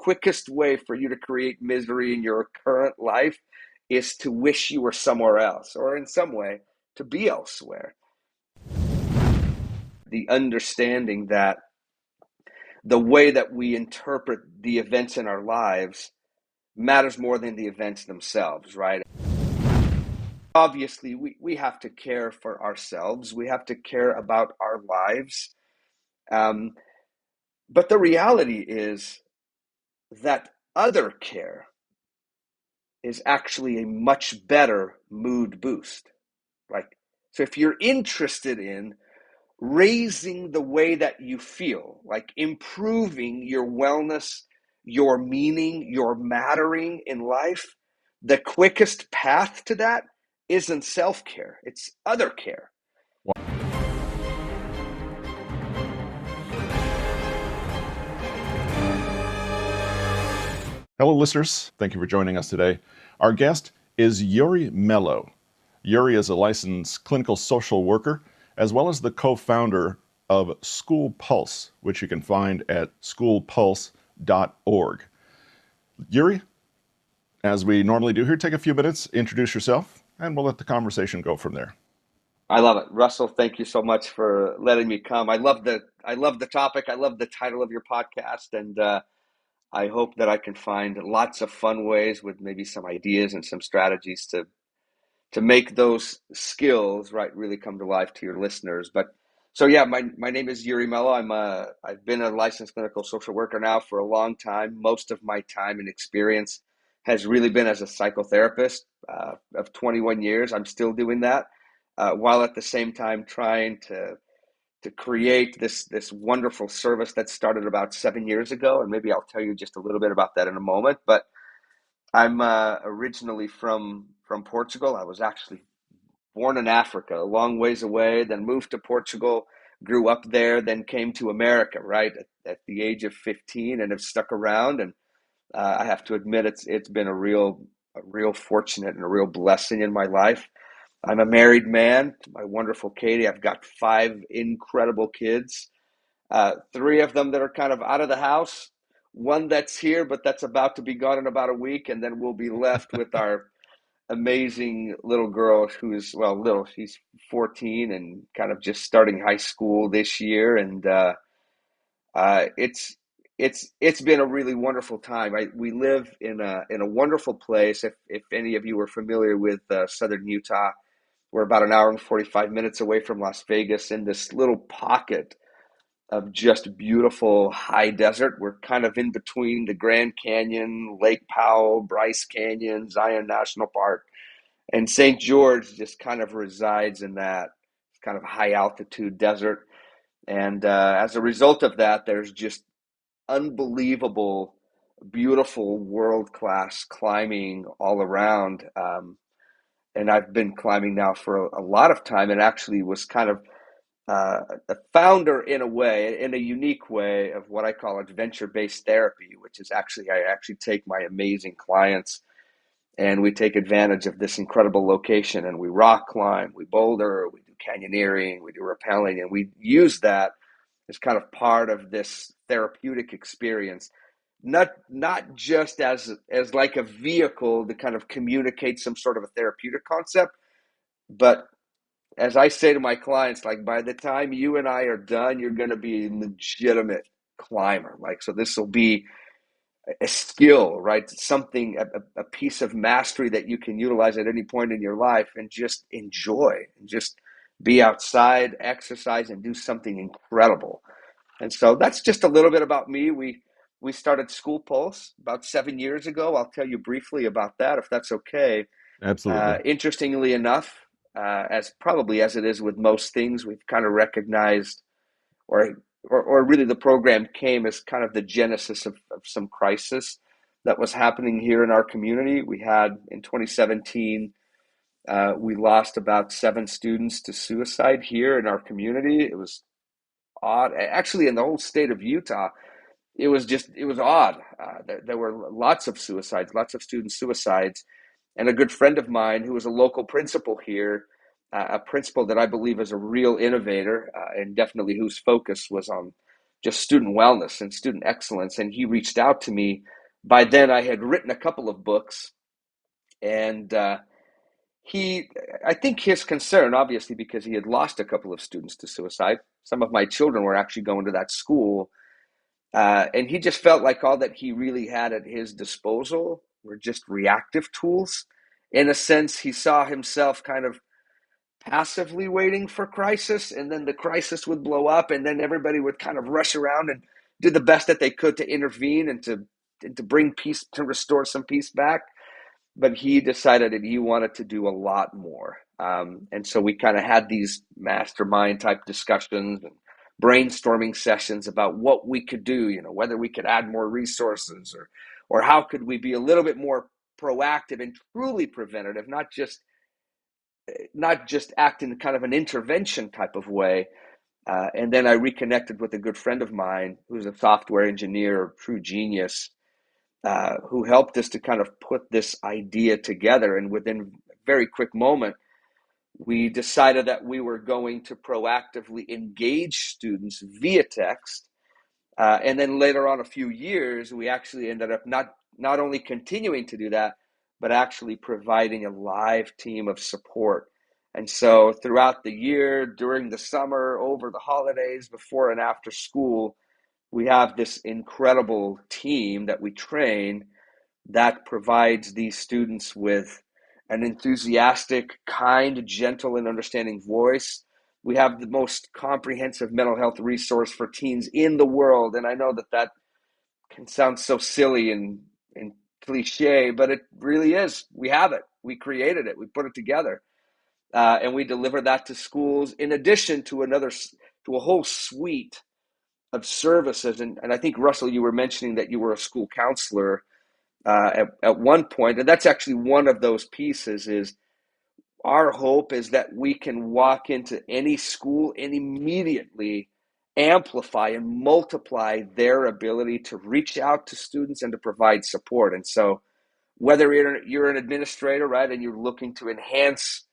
quickest way for you to create misery in your current life is to wish you were somewhere else, or in some way to be elsewhere. The understanding that the way that we interpret the events in our lives matters more than the events themselves, right? Obviously, we have to care for ourselves. We have to care about our lives. But the reality is that other care is actually a much better mood boost. Like, so if you're interested in raising the way that you feel, like improving your wellness, your meaning, your mattering in life, the quickest path to that isn't self-care, it's other care. Hello, listeners. Thank you for joining us today. Our guest is Iuri Melo. Iuri is a licensed clinical social worker, as well as the co-founder of School Pulse, which you can find at schoolpulse.org. Iuri, as we normally do here, take a few minutes, introduce yourself, and we'll let the conversation go from there. I love it. Russell, thank you so much for letting me come. I love the topic. I love the title of your podcast, and I hope that I can find lots of fun ways with maybe some ideas and some strategies to make those skills, right, really come to life to your listeners. But so yeah, my name is Iuri Melo. I've been a licensed clinical social worker now for a long time. Most of my time and experience has really been as a psychotherapist of 21 years. I'm still doing that while at the same time trying to create this wonderful service that started about 7 years ago, and maybe I'll tell you just a little bit about that in a moment. But I'm originally from Portugal. I was actually born in Africa, a long ways away, then moved to Portugal, grew up there, then came to America, right, at the age of 15, and have stuck around. And I have to admit, it's been a real fortunate and a real blessing in my life. I'm a married man to my wonderful Katie. I've got 5 incredible kids, 3 of them that are kind of out of the house, 1 that's here, but that's about to be gone in about a week. And then we'll be left with our amazing little girl who's, well, little, she's 14 and kind of just starting high school this year. And it's been a really wonderful time. We live in a wonderful place. If any of you are familiar with southern Utah, we're about an hour and 45 minutes away from Las Vegas in this little pocket of just beautiful high desert. We're kind of in between the Grand Canyon, Lake Powell, Bryce Canyon, Zion National Park, and St. George just kind of resides in that kind of high altitude desert. And as a result of that, there's just unbelievable, beautiful, world-class climbing all around. And I've been climbing now for a lot of time, and actually was kind of a founder in a way, in a unique way, of what I call adventure-based therapy, which is actually, I actually take my amazing clients and we take advantage of this incredible location, and we rock climb, we boulder, we do canyoneering, we do rappelling, and we use that as kind of part of this therapeutic experience, not just as like a vehicle to kind of communicate some sort of a therapeutic concept, but as I say to my clients, like, by the time you and I are done, you're going to be a legitimate climber. Like, so this will be a skill, right? Something, a piece of mastery that you can utilize at any point in your life and just enjoy and just be outside, exercise, and do something incredible. And so that's just a little bit about me. We started School Pulse about 7 years ago. I'll tell you briefly about that, if that's okay. Absolutely. Interestingly enough, as probably as it is with most things, we've kind of recognized, or really the program came as kind of the genesis of some crisis that was happening here in our community. We had, in 2017, we lost about 7 students to suicide here in our community. It was odd. Actually, in the whole state of Utah, it was odd. There were lots of suicides, lots of student suicides. And a good friend of mine who was a local principal here, a principal that I believe is a real innovator, and definitely whose focus was on just student wellness and student excellence. And he reached out to me By then, I had written a couple of books, and he, I think his concern, obviously, because he had lost a couple of students to suicide. Some of my children were actually going to that school. And he just felt like all that he really had at his disposal were just reactive tools. In a sense, he saw himself kind of passively waiting for crisis, and then the crisis would blow up, and then everybody would kind of rush around and do the best that they could to intervene and to bring peace, to restore some peace back. But he decided that he wanted to do a lot more. And so we kind of had these mastermind type discussions and brainstorming sessions about what we could do, whether we could add more resources, or how could we be a little bit more proactive and truly preventative, not just act in kind of an intervention type of way. And then I reconnected with a good friend of mine who's a software engineer, true genius, who helped us to kind of put this idea together. And within a very quick moment, we decided that we were going to proactively engage students via text. And then later on, a few years, we actually ended up not only continuing to do that, but actually providing a live team of support. And so throughout the year, during the summer, over the holidays, before and after school, we have this incredible team that we train that provides these students with an enthusiastic, kind, gentle, and understanding voice. We have the most comprehensive mental health resource for teens in the world. And I know that can sound so silly and cliche, but it really is. We have it. We created it. We put it together. And we deliver that to schools in addition to to a whole suite of services. And I think, Russell, you were mentioning that you were a school counselor at one point, and that's actually one of those pieces. Is our hope is that we can walk into any school and immediately amplify and multiply their ability to reach out to students and to provide support. And so whether you're an administrator, right, and you're looking to enhance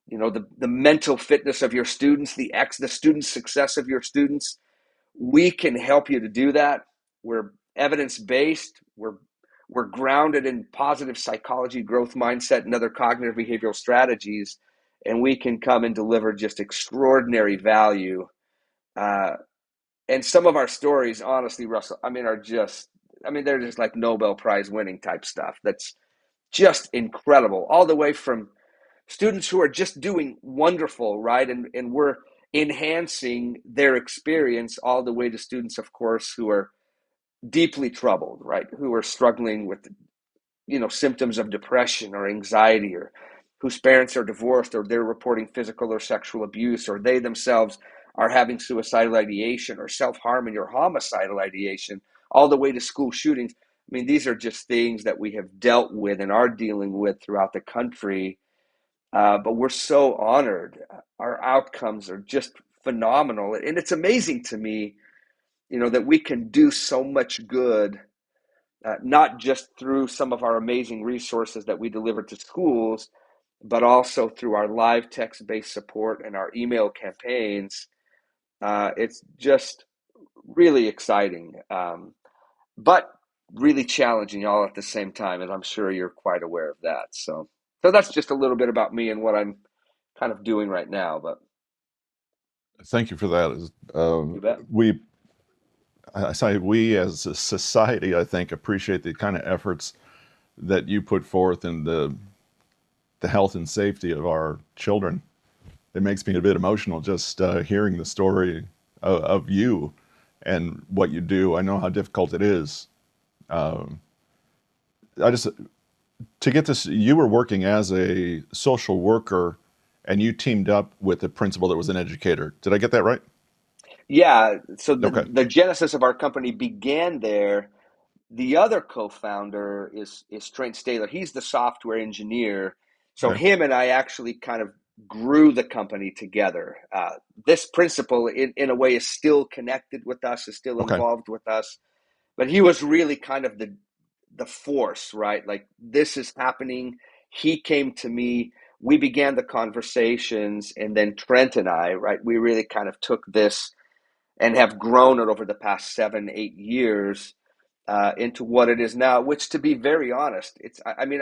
the mental fitness of your students, the student success of your students, we can help you to do that. We're evidence-based. We're grounded in positive psychology, growth mindset, and other cognitive behavioral strategies, and we can come and deliver just extraordinary value. And some of our stories, honestly, Russell, they're just like Nobel Prize winning type stuff. That's just incredible, all the way from students who are just doing wonderful, right? And we're enhancing their experience, all the way to students, of course, who are deeply troubled, right? Who are struggling with, symptoms of depression or anxiety, or whose parents are divorced, or they're reporting physical or sexual abuse, or they themselves are having suicidal ideation or self-harming or homicidal ideation, all the way to school shootings. These are just things that we have dealt with and are dealing with throughout the country. But we're so honored. Our outcomes are just phenomenal. And it's amazing to me, that we can do so much good, not just through some of our amazing resources that we deliver to schools, but also through our live text-based support and our email campaigns. It's just really exciting, but really challenging all at the same time, and I'm sure you're quite aware of that. So that's just a little bit about me and what I'm kind of doing right now. But Thank you for that. you bet. I say we as a society, I think, appreciate the kind of efforts that you put forth in the health and safety of our children. It makes me a bit emotional just hearing the story of you and what you do. I know how difficult it is. I just to get this, you were working as a social worker, and you teamed up with a principal that was an educator. Did I get that right? Yeah. So the Okay. the genesis of our company began there. The other co-founder is Trent Staler. He's the software engineer. So Okay. him and I actually kind of grew the company together. This principal, in a way, is still connected with us, is still Okay. involved with us. But he was really kind of the force, right? Like, this is happening. He came to me. We began the conversations, and then Trent and I, right? We really kind of took this and have grown it over the past 7, 8 years. into what it is now, which, to be very honest, I mean,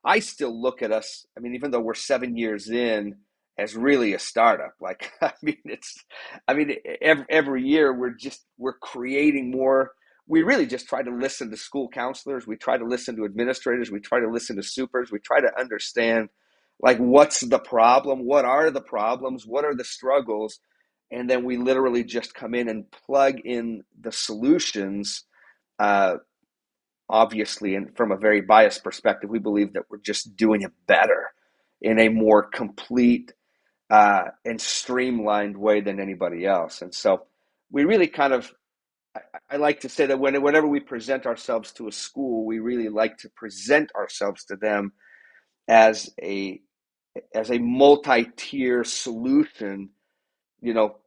I still look at us, I mean, even though we're 7 years in, as really a startup. Like, I mean, every year we're creating more. We really just try to listen to school counselors. We try to listen to administrators. We try to listen to supers. We try to understand, like, what's the problem? What are the problems? What are the struggles? And then we literally just come in and plug in the solutions. uh, Obviously, and from a very biased perspective, we believe that we're just doing it better in a more complete and streamlined way than anybody else. And so we really kind of, I like to say that whenever we present ourselves to a school, we really like to present ourselves to them as a multi-tier solution,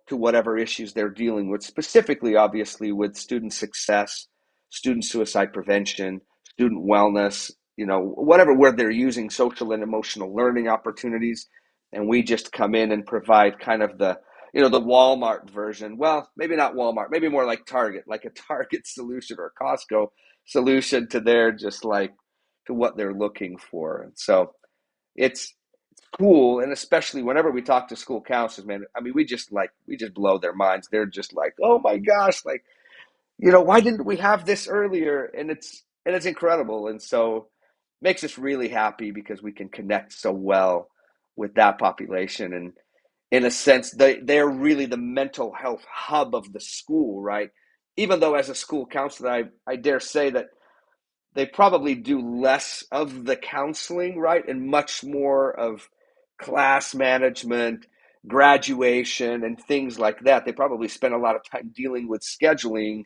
to whatever issues they're dealing with, specifically, obviously, with student success, student suicide prevention, student wellness, whatever, where they're using social and emotional learning opportunities. And we just come in and provide kind of the Walmart version. Well, maybe not Walmart, maybe more like Target, like a Target solution or a Costco solution to their, just like, to what they're looking for. And so it's cool, and especially whenever we talk to school counselors, man, I mean, we just blow their minds. They're just like, oh my gosh, like, why didn't we have this earlier? And it's incredible. And so makes us really happy because we can connect so well with that population. And in a sense, they're really the mental health hub of the school, right? Even though, as a school counselor, I dare say that they probably do less of the counseling, right? And much more of class management, graduation, and things like that. They probably spend a lot of time dealing with scheduling,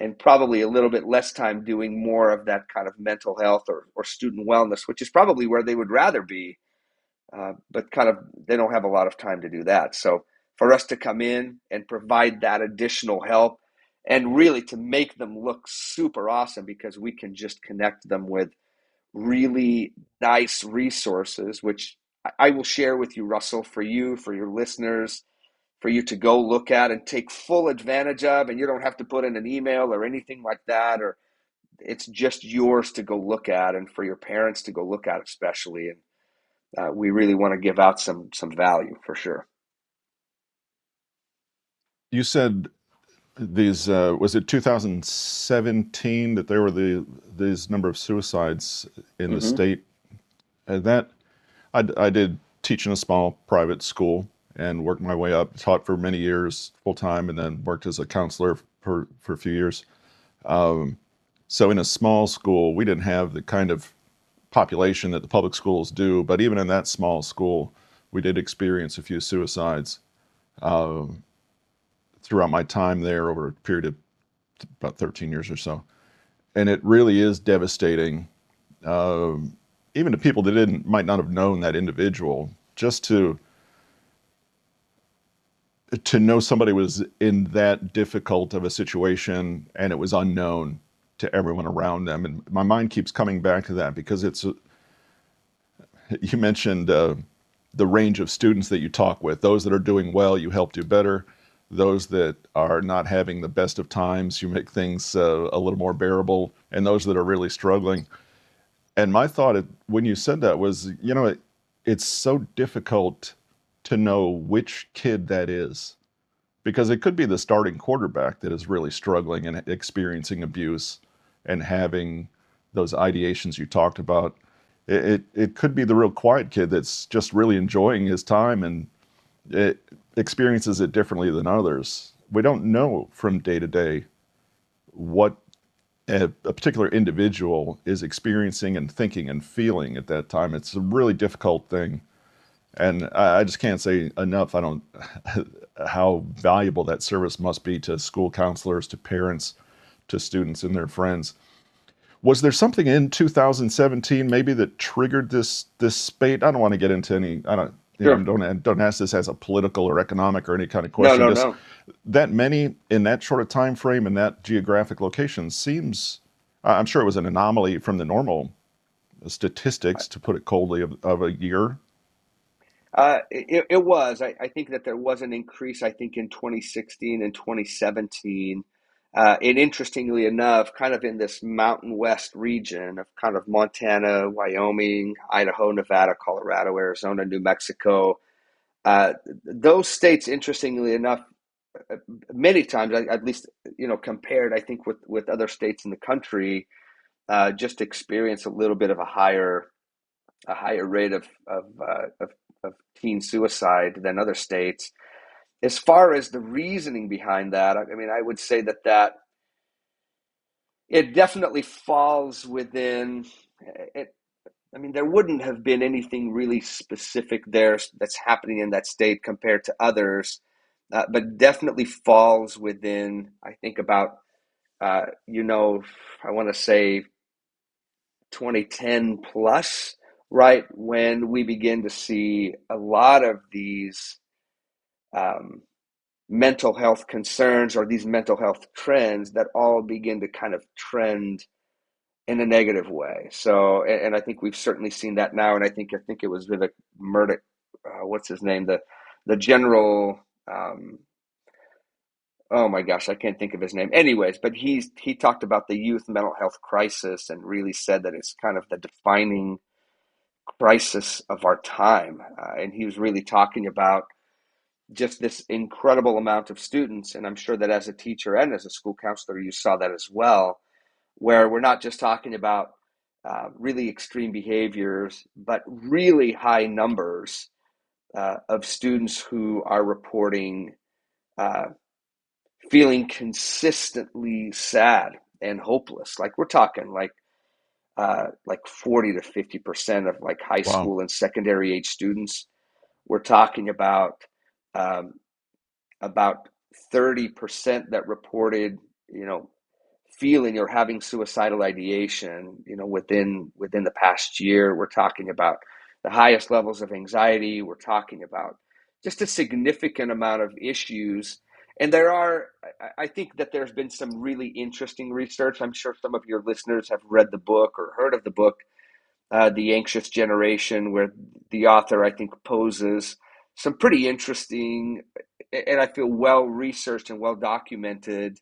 and probably a little bit less time doing more of that kind of mental health or student wellness, which is probably where they would rather be. But kind of, they don't have a lot of time to do that. So for us to come in and provide that additional help, and really to make them look super awesome, because we can just connect them with really nice resources, which I will share with you, Russell, for you, for your listeners, for you to go look at and take full advantage of. And you don't have to put in an email or anything like that, or it's just yours to go look at, and for your parents to go look at, especially. And we really want to give out some value for sure. You said these was it 2017 that there were these number of suicides in the Mm-hmm. state. That I did teach in a small private school and worked my way up. Taught for many years full time, and then worked as a counselor for a few years. Um, so in a small school, we didn't have the kind of population that the public schools do. But even in that small school, we did experience a few suicides um, throughout my time there over a period of about 13 years or so. And it really is devastating, um, even to people that didn't might not have known that individual. Just to know somebody was in that difficult of a situation and it was unknown to everyone around them. And my mind keeps coming back to that because you mentioned the range of students that you talk with. Those that are doing well, you help do better. Those that are not having the best of times, you make things a little more bearable. And those that are really struggling. And my thought when you said that was, it's so difficult to know which kid that is, because it could be the starting quarterback that is really struggling and experiencing abuse and having those ideations you talked about. It could be the real quiet kid that's just really enjoying his time and it experiences it differently than others. We don't know from day to day what a particular individual is experiencing and thinking and feeling at that time. It's a really difficult thing. And I just can't say enough. I don't how valuable that service must be to school counselors, to parents, to students and their friends. Was there something in 2017 maybe that triggered this spate? I don't want to get into any. I don't. Sure. Don't ask this as a political or economic or any kind of No, question. no, Just no. that many in that short a time frame in that geographic location seems. I'm sure it was an anomaly from the normal statistics, to put it coldly, of a year. It was. I think that there was an increase, I think, in 2016 and 2017. And interestingly enough, kind of in this Mountain West region of kind of Montana, Wyoming, Idaho, Nevada, Colorado, Arizona, New Mexico, uh, those states, interestingly enough, uh, many times, at least compared, I think with other states in the country, just experience a little bit of a higher rate of teen suicide than other states. As far as the reasoning behind that, I mean, I would say that it definitely falls within it. I mean, there wouldn't have been anything really specific there that's happening in that state compared to others, but definitely falls within, I think, about, I want to say 2010 plus, right? When we begin to see a lot of these um, mental health concerns or these mental health trends that all begin to kind of trend in a negative way. So, and I think we've certainly seen that now. And I think it was Vivek Murdoch, what's his name, the general. Oh my gosh, I can't think of his name. Anyways, but he talked about the youth mental health crisis and really said that it's kind of the defining crisis of our time. And he was really talking about just this incredible amount of students. And I'm sure that as a teacher and as a school counselor, you saw that as well, where we're not just talking about really extreme behaviors, but really high numbers of students who are reporting uh, feeling consistently sad and hopeless. Like we're talking like 40 to 50% of like high Wow. school and secondary age students. We're talking um, about 30% that reported, you know, feeling or having suicidal ideation, within the past year. We're talking about the highest levels of anxiety. We're talking about just a significant amount of issues. And I think that there's been some really interesting research. I'm sure some of your listeners have read the book or heard of the book, The Anxious Generation, where the author, I think, poses some pretty interesting and I feel well researched and well documented,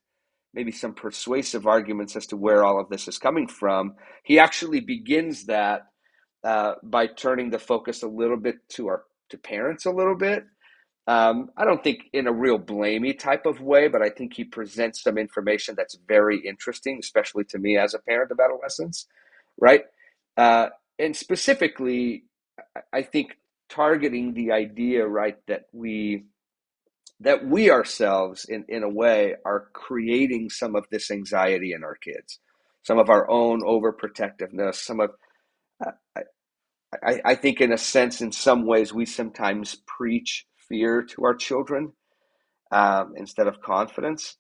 maybe some persuasive arguments as to where all of this is coming from. He actually begins that by turning the focus a little bit to parents a little bit. I don't think in a real blamey type of way, but I think he presents some information that's very interesting, especially to me as a parent of adolescents, right? Uh, and specifically, I think targeting the idea, right, that we ourselves in a way are creating some of this anxiety in our kids, some of our own overprotectiveness, some of uh, I think in a sense, in some ways, we sometimes preach fear to our children instead of confidence.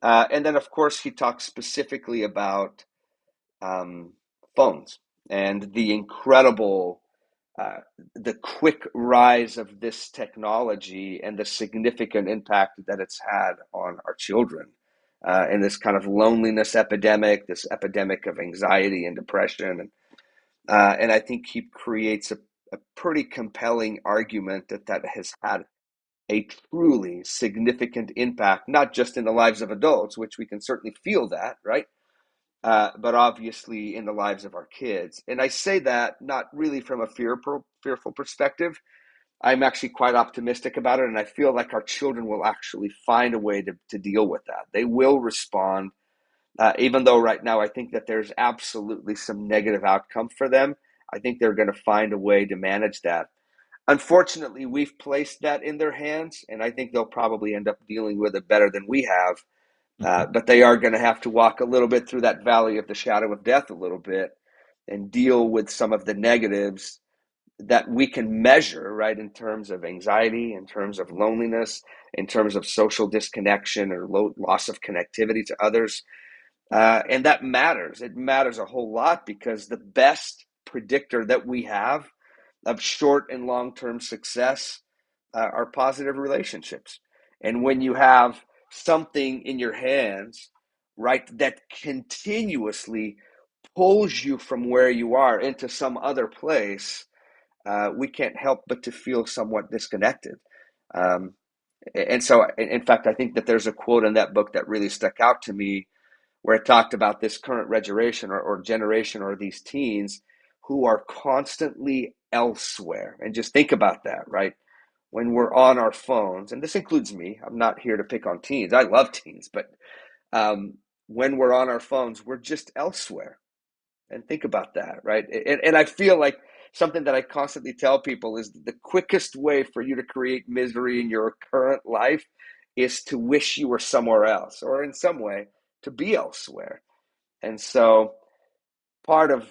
And then, of course, he talks specifically about um, phones and uh, the quick rise of this technology and the significant impact that it's had on our children. And this kind of loneliness epidemic, this epidemic of anxiety and depression. And I think he creates a pretty compelling argument that has had a truly significant impact, not just in the lives of adults, which we can certainly feel that, right? But obviously in the lives of our kids. And I say that not really from a fearful perspective. I'm actually quite optimistic about it, and I feel like our children will actually find a way to deal with that. They will respond, even though right now I think that there's absolutely some negative outcome for them. I think they're going to find a way to manage that. Unfortunately, we've placed that in their hands, and I think they'll probably end up dealing with it better than we have. Mhm. But they are going to have to walk a little bit through that valley of the shadow of death a little bit and deal with some of the negatives that we can measure, right, in terms of anxiety, in terms of loneliness, in terms of social disconnection or loss of connectivity to others. And that matters. It matters a whole lot because the best predictor that we have of short and long term success are positive relationships. And when you have something in your hands, right, that continuously pulls you from where you are into some other place, we can't help but to feel somewhat disconnected. Um, And so, in fact, I think that there's a quote in that book that really stuck out to me where it talked about this current generation or generation or these teens who are constantly elsewhere. And just think about that, right? When we're on our phones, and this includes me, I'm not here to pick on teens. I love teens, but um, when we're on our phones, we're just elsewhere. And think about that, right? And I feel like something that I constantly tell people is the quickest way for you to create misery in your current life is to wish you were somewhere else or in some way to be elsewhere. And so part of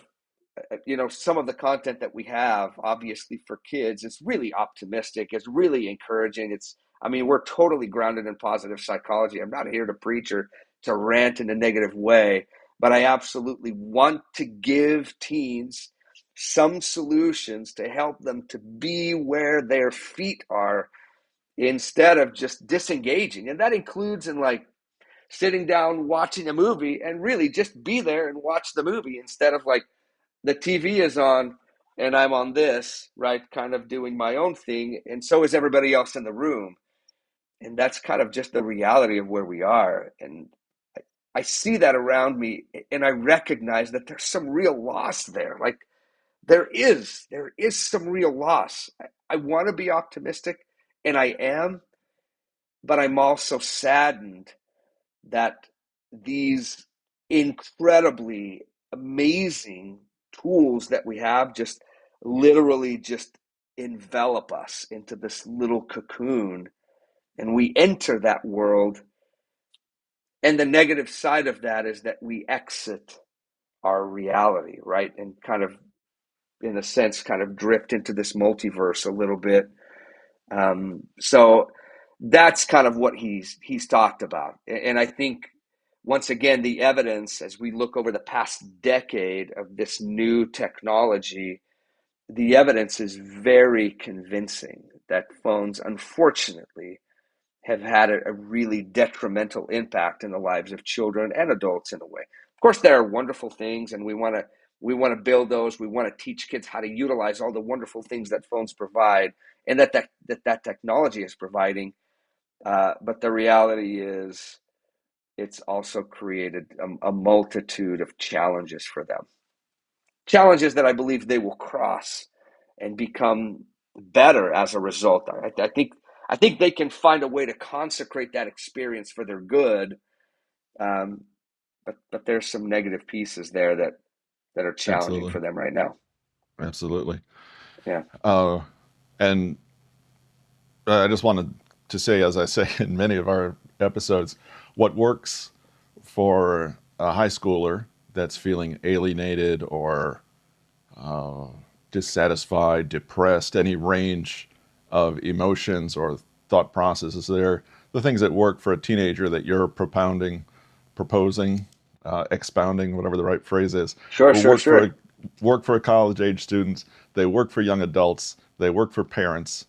some of the content that we have obviously for kids is really optimistic, it's really encouraging. We're totally grounded in positive psychology. I'm not here to preach or to rant in a negative way, but I absolutely want to give teens some solutions to help them to be where their feet are instead of just disengaging. And that includes in like sitting down watching a movie and really just be there and watch the movie instead of like the TV is on and I'm on this, right? Kind of doing my own thing. And so is everybody else in the room. And that's kind of just the reality of where we are. And I see that around me and I recognize that there's some real loss there. Like there is some real loss. I want to be optimistic and I am, but I'm also saddened that these incredibly amazing tools that we have just literally just envelop us into this little cocoon and we enter that world, and the negative side of that is that we exit our reality, right? And kind of in a sense kind of drift into this multiverse a little bit. So that's kind of what he's talked about. And I think once again, the evidence as we look over the past decade of this new technology, the evidence is very convincing that phones, unfortunately, have had a really detrimental impact in the lives of children and adults in a way. Of course, there are wonderful things, and we want to build those. We want to teach kids how to utilize all the wonderful things that phones provide, and that technology is providing. But the reality is, it's also created a multitude of challenges for them. Challenges that I believe they will cross and become better as a result. I think they can find a way to consecrate that experience for their good. Um, but there's some negative pieces there that are challenging Absolutely. for them right now. Absolutely. Yeah. Uh, and I just wanted to say, as I say in many of our episodes, what works for a high schooler that's feeling alienated or uh, dissatisfied, depressed, any range of emotions or thought processes there, the things that work for a teenager that you're proposing, expounding, whatever the right phrase is, Sure, will sure, sure. work for college age students. They work for young adults. They work for parents.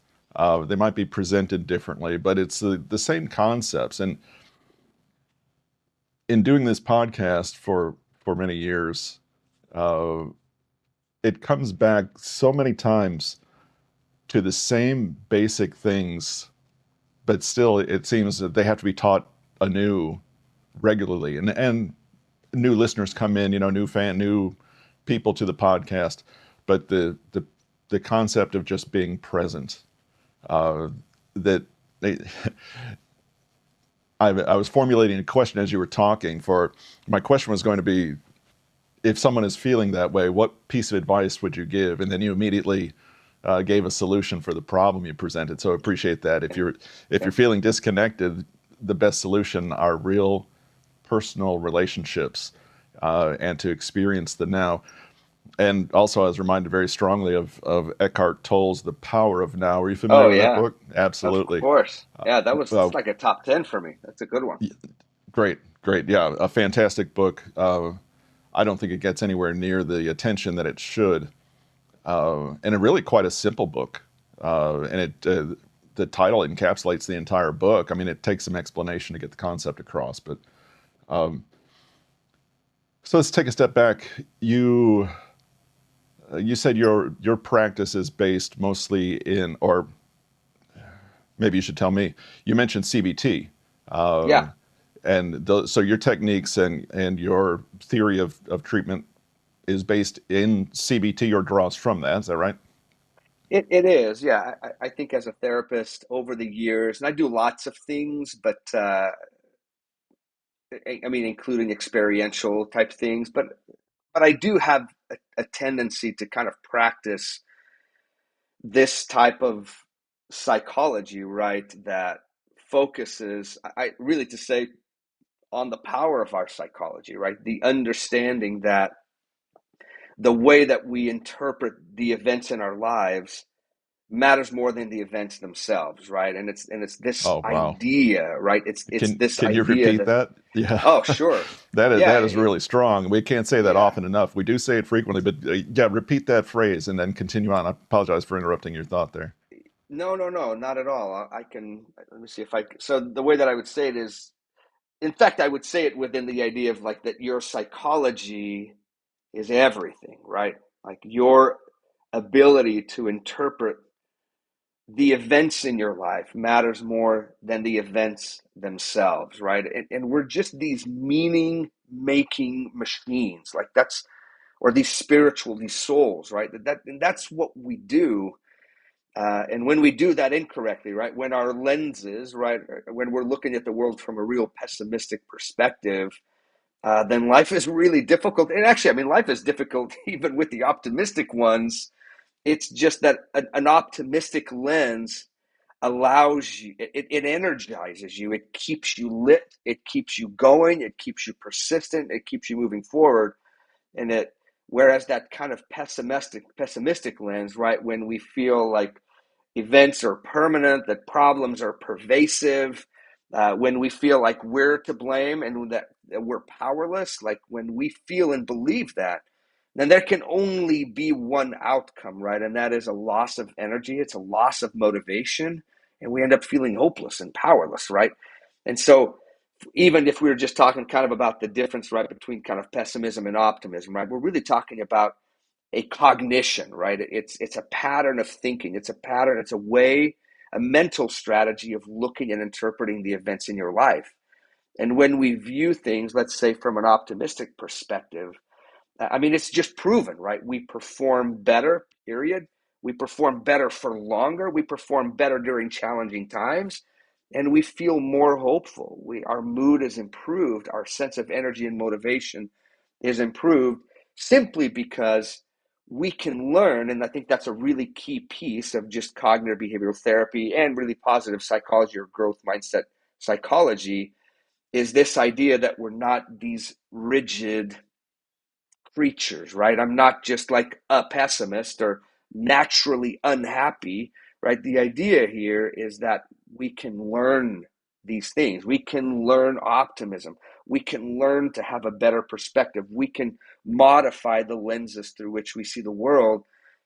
They might be presented differently, but it's the same concepts. And in doing this podcast for many years, uh, it comes back so many times to the same basic things, but still it seems that they have to be taught anew regularly. And new listeners come in, new people to the podcast, but the concept of just being present, uh, that they, I was formulating a question as you were talking. For my question was going to be, if someone is feeling that way, what piece of advice would you give? And then you immediately gave a solution for the problem you presented. So I appreciate that. If you're Yeah. feeling disconnected, the best solution are real personal relationships, and to experience the now. And also, I was reminded very strongly of Eckhart Tolle's The Power of Now. Are you Oh familiar with that yeah. book? Of Absolutely. course. Yeah, Uh, it's like a top 10 for me. That's a good one. Great, great. Yeah, a fantastic book. I don't think it gets anywhere near the attention that it should. And a really quite a simple book. And the title encapsulates the entire book. I mean, it takes some explanation to get the concept across. But so let's take a step back. You said your practice is based mostly in, or maybe you should tell me. You mentioned CBT, Yeah, um, and so your techniques and your theory of treatment is based in CBT or draws from that. Is that right? it is. Yeah, I think as a therapist over the years, and I do lots of things, but I mean, including experiential type things, but I do have a tendency to kind of practice this type of psychology, right? That focuses, I really to say, on the power of our psychology, right? The understanding that the way that we interpret the events in our lives matters more than the events themselves, right? And it's this Oh wow. idea, right? It's this Can you idea repeat that, that? Yeah, oh sure, yeah, that is really strong. We can't say that yeah. often enough. We do say it frequently, but yeah, repeat that phrase and then continue on. I apologize for interrupting your thought there. No, no, no, not at all. I can, let me see if I, so the way that I would say it is, in fact, I would say it within the idea of like that your psychology is everything, right? Like your ability to interpret the events in your life matters more than the events themselves, right? And we're just these meaning making machines, like that's, or these spiritual, these souls, right? And that's what we do. And when we do that incorrectly, right? When our lenses, right, when we're looking at the world from a real pessimistic perspective, then life is really difficult. And actually, I mean, life is difficult even with the optimistic ones. It's just that an optimistic lens allows you, it energizes you, it keeps you lit, it keeps you going, it keeps you persistent, it keeps you moving forward. And it, whereas that kind of pessimistic lens, right, when we feel like events are permanent, that problems are pervasive, when we feel like we're to blame and that we're powerless, like when we feel and believe that, then there can only be one outcome, right? And that is a loss of energy, it's a loss of motivation, and we end up feeling hopeless and powerless, right? And so, even if we were just talking kind of about the difference, right, between kind of pessimism and optimism, right, we're really talking about a cognition, right? It's a pattern of thinking. It's a pattern. It's a way, a mental strategy of looking and interpreting the events in your life. And when we view things, let's say from an optimistic perspective, I mean, it's just proven, right? We perform better, period. We perform better for longer. We perform better during challenging times. And we feel more hopeful. Our mood is improved. Our sense of energy and motivation is improved simply because we can learn. And I think that's a really key piece of just cognitive behavioral therapy and really positive psychology or growth mindset psychology is this idea that we're not these rigid creatures, right? I'm not just like a pessimist or naturally unhappy, right? The idea here is that we can learn these things. We can learn optimism. We can learn to have a better perspective. We can modify the lenses through which we see the world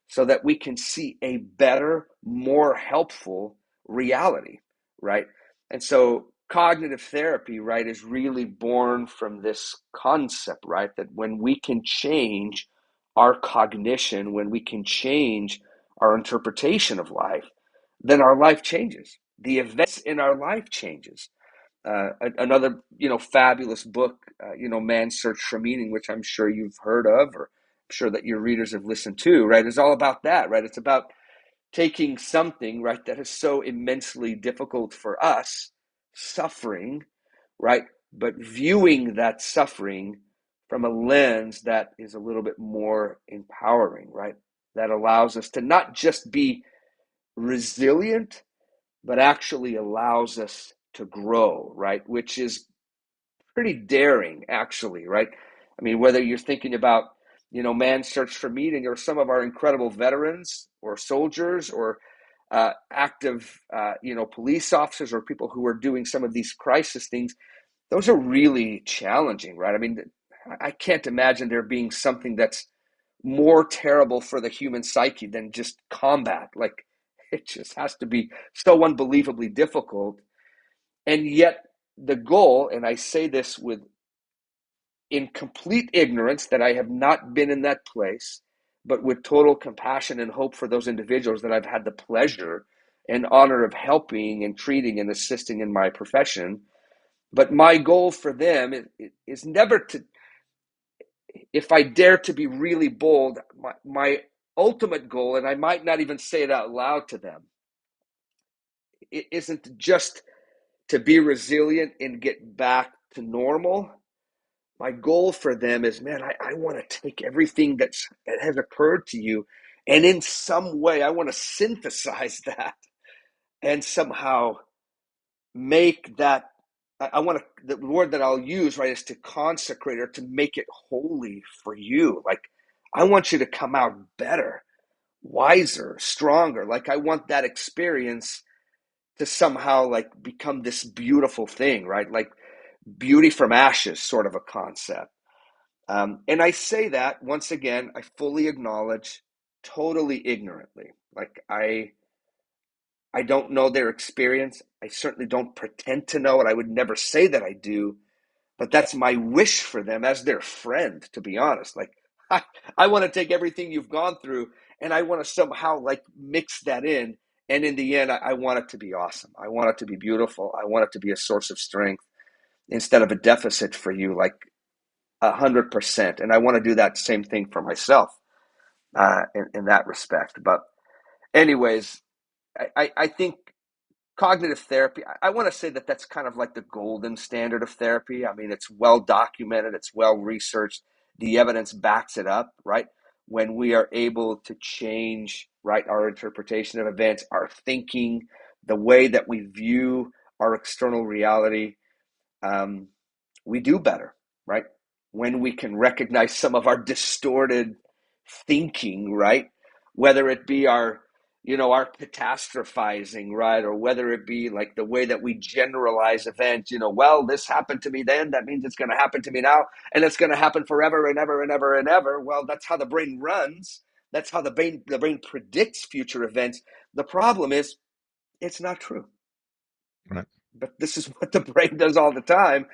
so that we can see a better, more helpful reality, right? And so cognitive therapy, right, is really born from this concept, right, that when we can change our cognition, when we can change our interpretation of life, then our life changes. The events in our life changes. Another, fabulous book, Man's Search for Meaning, which I'm sure you've heard of, or I'm sure that your readers have listened to, right, is all about that, right? It's about taking something, right, that is so immensely difficult for us, suffering, right, but viewing that suffering from a lens that is a little bit more empowering, right, that allows us to not just be resilient, but actually allows us to grow, right, which is pretty daring, actually, right? I mean, whether you're thinking about, Man's Search for Meaning or some of our incredible veterans or soldiers or active, police officers or people who are doing some of these crisis things, those are really challenging, right? I mean, I can't imagine there being something that's more terrible for the human psyche than just combat. Like, it just has to be so unbelievably difficult. And yet, the goal, and I say this with in complete ignorance that I have not been in that place, but with total compassion and hope for those individuals that I've had the pleasure, and honor of helping and treating and assisting in my profession. But my goal for them is never to, if I dare to be really bold, my ultimate goal, and I might not even say it out loud to them, it isn't just to be resilient and get back to normal. My goal for them is, man, I want to take everything that has occurred to you, and in some way, I want to synthesize that and somehow make that. I want to, the word that I'll use, right, is to consecrate or to make it holy for you. Like, I want you to come out better, wiser, stronger. Like, I want that experience to somehow like become this beautiful thing, right? Like beauty from ashes, sort of a concept. And I say that once again, I fully acknowledge, totally ignorantly. Like I don't know their experience. I certainly don't pretend to know it. I would never say that I do, but that's my wish for them as their friend, to be honest. Like I, I want to take everything you've gone through and I want to somehow like mix that in. And in the end, I want it to be awesome. I want it to be beautiful. I want it to be a source of strength instead of a deficit for you, like 100%. And I want to do that same thing for myself in that respect. But anyways, I think cognitive therapy, I want to say that that's kind of like the golden standard of therapy. I mean, it's well documented, it's well researched, the evidence backs it up, right? When we are able to change, right, our interpretation of events, our thinking, the way that we view our external reality, um, we do better, right? When we can recognize some of our distorted thinking, right? Whether it be our, our catastrophizing, right? Or whether it be like the way that we generalize events, well, this happened to me then, that means it's going to happen to me now, and it's going to happen forever and ever and ever and ever. Well, that's how the brain runs. That's how the brain predicts future events. The problem is it's not true. Right. But this is what the brain does all the time.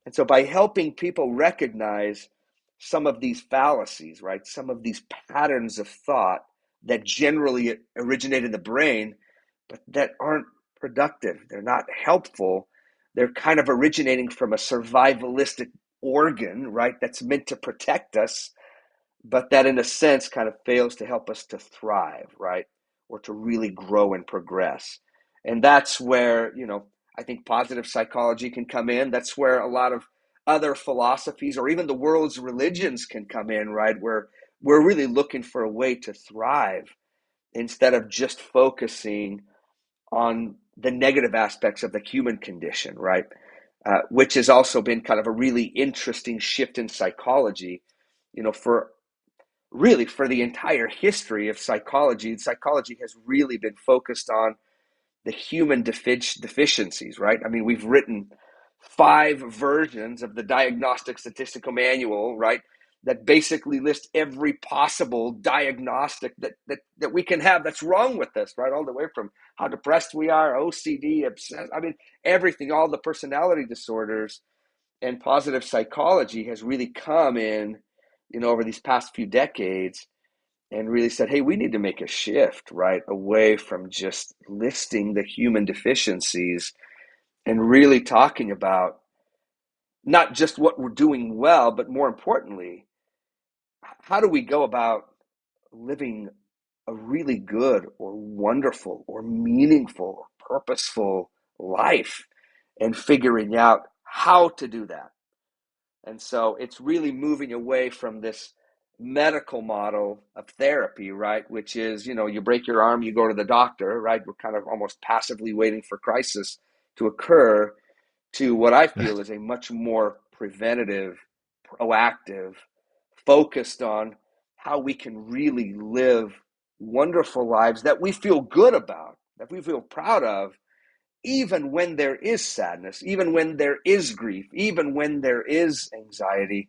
And so by helping people recognize some of these fallacies, right, some of these patterns of thought that generally originate in the brain, but that aren't productive, they're not helpful, they're kind of originating from a survivalistic organ, right, that's meant to protect us, but that in a sense kind of fails to help us to thrive, right? Or to really grow and progress. And that's where, I think positive psychology can come in. That's where a lot of other philosophies or even the world's religions can come in, right? Where we're really looking for a way to thrive instead of just focusing on the negative aspects of the human condition, right? Which has also been kind of a really interesting shift in psychology, for really for the entire history of psychology. Psychology has really been focused on the human deficiencies, right? I mean, we've written 5 versions of the Diagnostic Statistical Manual, right? That basically list every possible diagnostic that we can have that's wrong with us, right? All the way from how depressed we are, OCD, obsessed, I mean, everything, all the personality disorders. And positive psychology has really come in, over these past few decades and really said, hey, we need to make a shift, right, away from just listing the human deficiencies and really talking about not just what we're doing well, but more importantly, how do we go about living a really good or wonderful or meaningful, purposeful life and figuring out how to do that. And so it's really moving away from this medical model of therapy, right? Which is, you break your arm, you go to the doctor, right? We're kind of almost passively waiting for crisis to occur, to what I feel is a much more preventative, proactive, focused on how we can really live wonderful lives that we feel good about, that we feel proud of, even when there is sadness, even when there is grief, even when there is anxiety.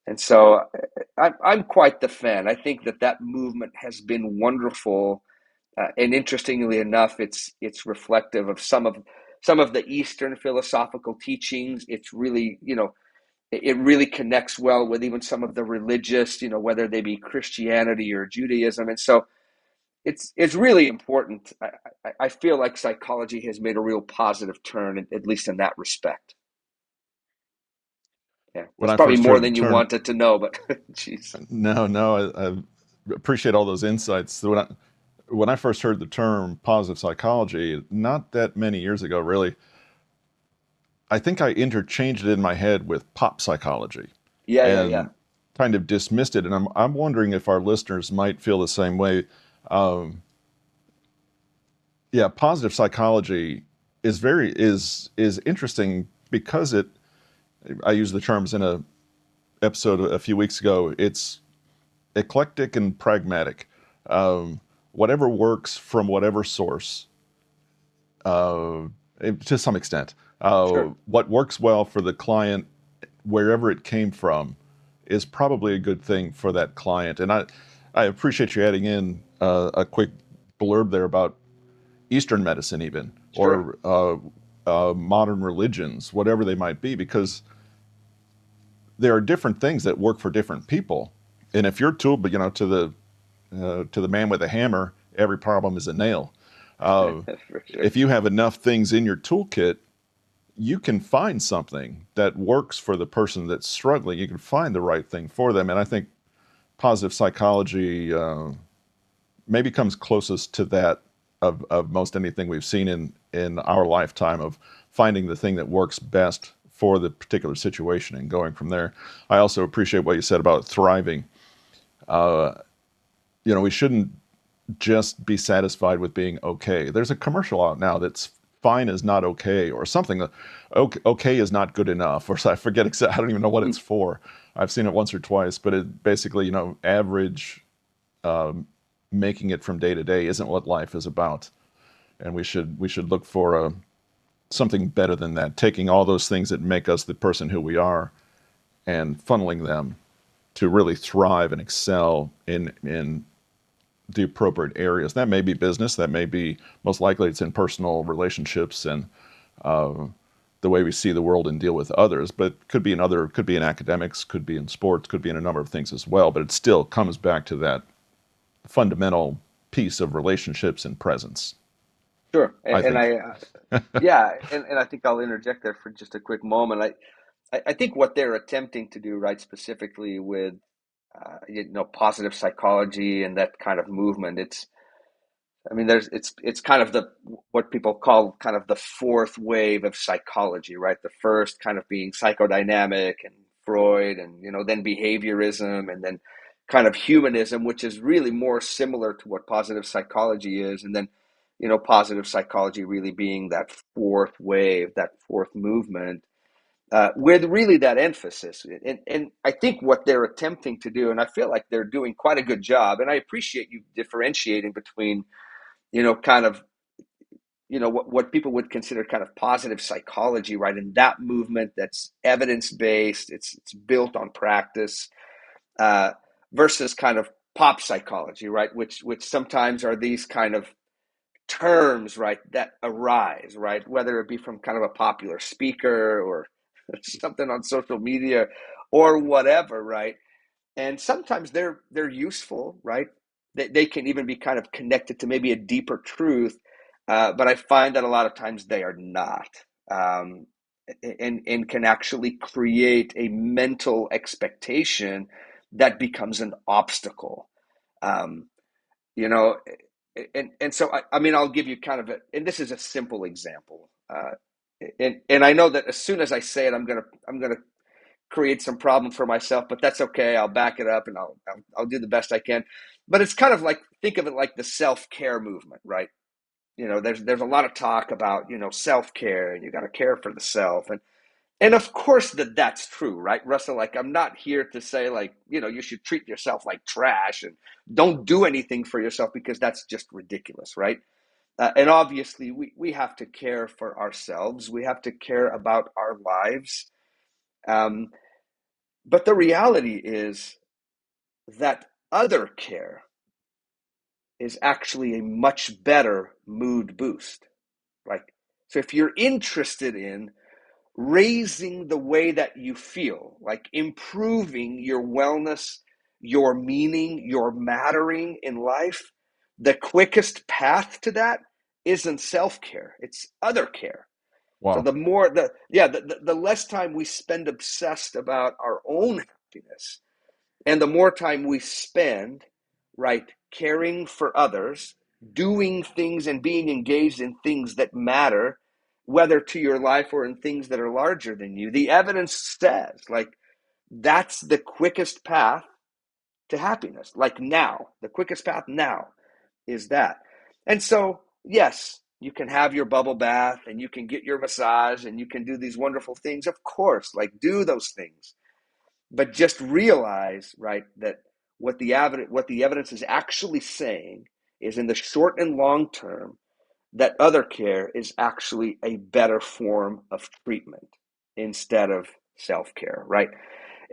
And so I'm quite the fan. I think that movement has been wonderful, and interestingly enough, it's reflective of some of the Eastern philosophical teachings. It's really, it really connects well with even some of the religious, whether they be Christianity or Judaism. And so it's really important. I feel like psychology has made a real positive turn, at least in that respect. Yeah, When that's I probably first more heard the than you term, wanted to know, but jeez. no, no, I appreciate all those insights. When I first heard the term positive psychology, not that many years ago, really, I think I interchanged it in my head with pop psychology Yeah, yeah, yeah. and kind of dismissed it. And I'm wondering if our listeners might feel the same way. Um, yeah, positive psychology is interesting because it. I used the terms in a episode a few weeks ago. It's eclectic and pragmatic. Um, Whatever works from whatever source, uh, to some extent. Sure. What works well for the client, wherever it came from, is probably a good thing for that client. And I appreciate you adding in a quick blurb there about Eastern medicine, even, Sure. or modern religions, whatever they might be, because there are different things that work for different people. And if you're tool, but to the man with a hammer, every problem is a nail. Uh, For sure. if you have enough things in your toolkit, you can find something that works for the person that's struggling. You can find the right thing for them. And I think positive psychology maybe comes closest to that of most anything we've seen in our lifetime of finding the thing that works best for the particular situation and going from there. I also appreciate what you said about thriving. Uh, we shouldn't just be satisfied with being okay. There's a commercial out now that's fine is not okay, or something. Okay, okay is not good enough, or I forget exactly. I don't even know what it's for. I've seen it once or twice, but it basically, average, um, making it from day to day isn't what life is about, and we should look for something better than that. Taking all those things that make us the person who we are and funneling them to really thrive and excel in the appropriate areas. That may be business. That may be, most likely it's in personal relationships and uh, the way we see the world and deal with others. But could be in academics, could be in sports, could be in a number of things as well. But it still comes back to that fundamental piece of relationships and presence, Sure. I And think. yeah, and I think I'll interject there for just a quick moment. I think what they're attempting to do, right, specifically with, positive psychology and that kind of movement, I mean, it's kind of the what people call kind of the fourth wave of psychology, right? The first kind of being psychodynamic and Freud, and then behaviorism, and then kind of humanism, which is really more similar to what positive psychology is, and then positive psychology really being that fourth wave, that fourth movement, with really that emphasis. And I think what they're attempting to do, and I feel like they're doing quite a good job, and I appreciate you differentiating between kind of what people would consider kind of positive psychology, right? And that movement that's evidence based, it's built on practice, uh, versus kind of pop psychology, right? Which sometimes are these kind of terms, right, that arise, right, whether it be from kind of a popular speaker or something on social media or whatever, right? And sometimes they're useful, right? They can even be kind of connected to maybe a deeper truth, but I find that a lot of times they are not, um, and can actually create a mental expectation that becomes an obstacle. Um, you know, and so I mean, I'll give you kind of and this is a simple example, and I know that as soon as I say it, I'm gonna create some problem for myself, but that's okay. I'll back it up and I'll do the best I can. But it's kind of like, think of it like the self-care movement, right? There's a lot of talk about, self-care, and you got to care for the self. And of course that's true, right, Russell? Like, I'm not here to say, like, you should treat yourself like trash and don't do anything for yourself, because that's just ridiculous, right? And obviously we have to care for ourselves. We have to care about our lives. Um, but the reality is that other care is actually a much better mood boost. Like, so if you're interested in raising the way that you feel, like improving your wellness, your meaning, your mattering in life, The quickest path to that isn't self-care, it's other care. So Wow. the more the less time we spend obsessed about our own happiness, and the more time we spend, right, caring for others, doing things and being engaged in things that matter, whether to your life or in things that are larger than you, the evidence says, like, that's the quickest path to happiness. Like now, the quickest path now is that. And so, yes, you can have your bubble bath and you can get your massage and you can do these wonderful things. Of course, like do those things, but just realize, right, that what the evidence is actually saying is in the short and long term that other care is actually a better form of treatment instead of self-care, right?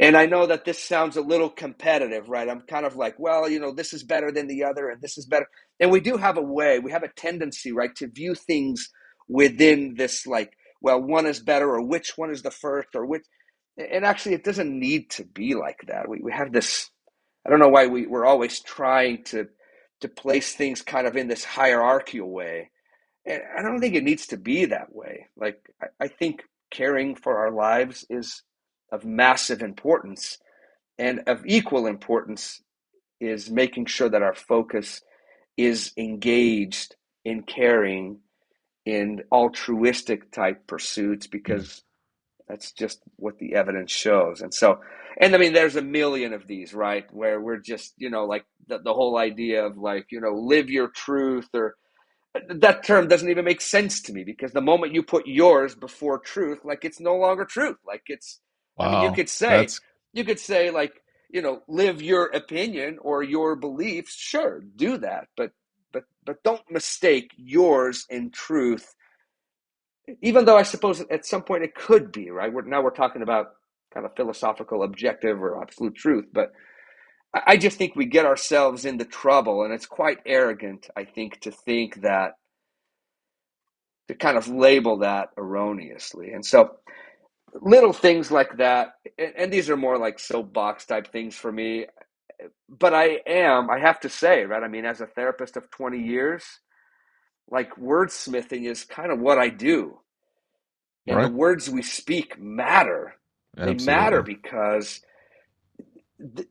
And I know that this sounds a little competitive, right? I'm kind of like, well, this is better than the other and this is better. And we do have we have a tendency, right, to view things within this, like, well, one is better or which one is the first or which. And actually, it doesn't need to be like that. We have this, I don't know why we're always trying to place things kind of in this hierarchical way. And I don't think it needs to be that way. Like, I think caring for our lives is of massive importance, and of equal importance is making sure that our focus is engaged in caring in altruistic type pursuits, because that's just what the evidence shows. And so, and I mean, there's a million of these, right? Where we're just, like the whole idea of, like, live your truth, or that term doesn't even make sense to me, because the moment you put yours before truth, like, it's no longer truth. Like, it's, I mean, Wow. That's you could say, like, live your opinion or your beliefs. Sure, do that, but don't mistake yours in truth. Even though I suppose at some point it could be, right. We're talking about kind of philosophical, objective, or absolute truth, but I just think we get ourselves into trouble, and it's quite arrogant, I think, to kind of label that erroneously. And so little things like that, and these are more like soapbox type things for me, but I have to say, right, I mean, as a therapist of 20 years, like, wordsmithing is kind of what I do. And the right. words we speak matter. They matter Absolutely. because th-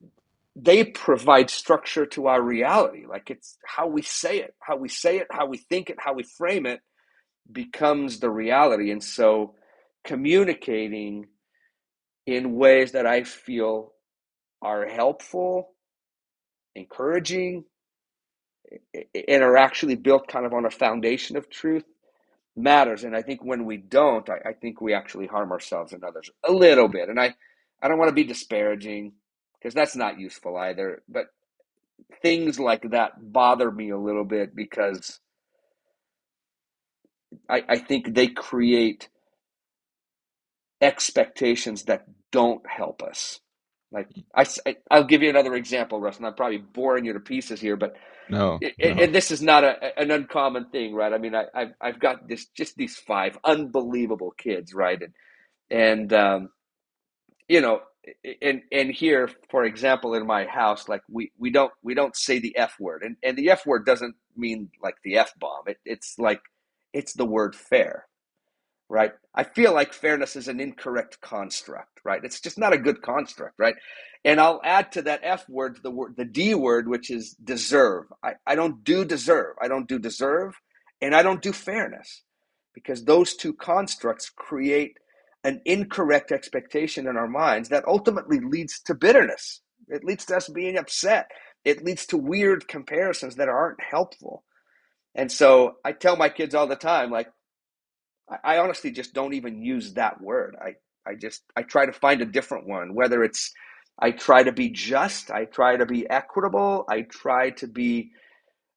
they provide structure to our reality. Like, it's how we say it, how we think it, how we frame it becomes the reality. And so communicating in ways that I feel are helpful, encouraging, and are actually built kind of on a foundation of truth matters. And I think when we don't, I think we actually harm ourselves and others a little bit. And I don't want to be disparaging, because that's not useful either. But things like that bother me a little bit, because I think they create expectations that don't help us. Like, I'll give you another example, Russ, and I'm probably boring you to pieces here, but No, no. and this is not an uncommon thing, right? I mean, I've got these five unbelievable kids, right? And you know, and here, for example, in my house, like, we don't say the F word, and the F word doesn't mean like the F bomb. It's like, it's the word fair, right? I feel like fairness is an incorrect construct, right? It's just not a good construct, right? And I'll add to that F word the D word, which is deserve. I don't do deserve. I don't do deserve, and I don't do fairness, because those two constructs create an incorrect expectation in our minds that ultimately leads to bitterness. It leads to us being upset. It leads to weird comparisons that aren't helpful. And so I tell my kids all the time, like, I honestly just don't even use that word. I try to find a different one, whether it's, I try to be just, I try to be equitable, I try to be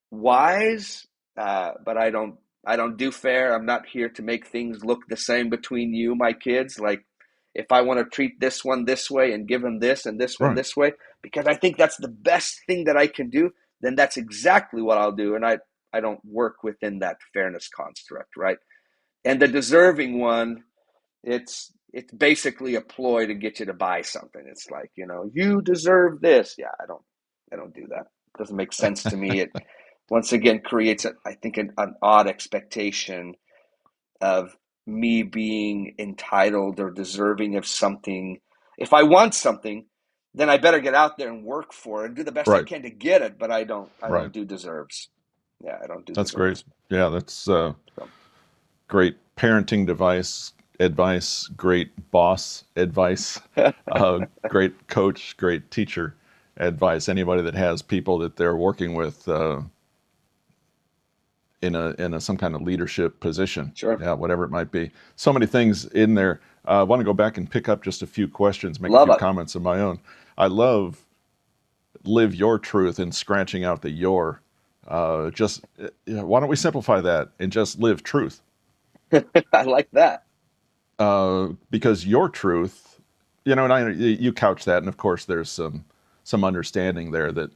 wise, but I don't do fair. I'm not here to make things look the same between you, my kids. Like, if I want to treat this one this way and give them this and this one Right. this way, because I think that's the best thing that I can do, then that's exactly what I'll do. And I don't work within that fairness construct, right? And the deserving one, it's basically a ploy to get you to buy something. It's like, you deserve this. Yeah, I don't do that. It doesn't make sense to me. once again creates, I think, an odd expectation of me being entitled or deserving of something. If I want something, then I better get out there and work for it and do the best I Right, can to get it. But I right. don't do deserves. Yeah, I don't do That's great. deserves. Yeah, that's So, great parenting advice, great boss advice, great coach, great teacher advice. Anybody that has people that they're working with in a some kind of leadership position, sure. yeah, whatever it might be. So many things in there. I want to go back and pick up just a few questions, make a Love few it. comments of my own. I love live your truth and scratching out the your. Just why don't we simplify that and just live truth? I like that. Because your truth, and you couch that, and of course there's some understanding there that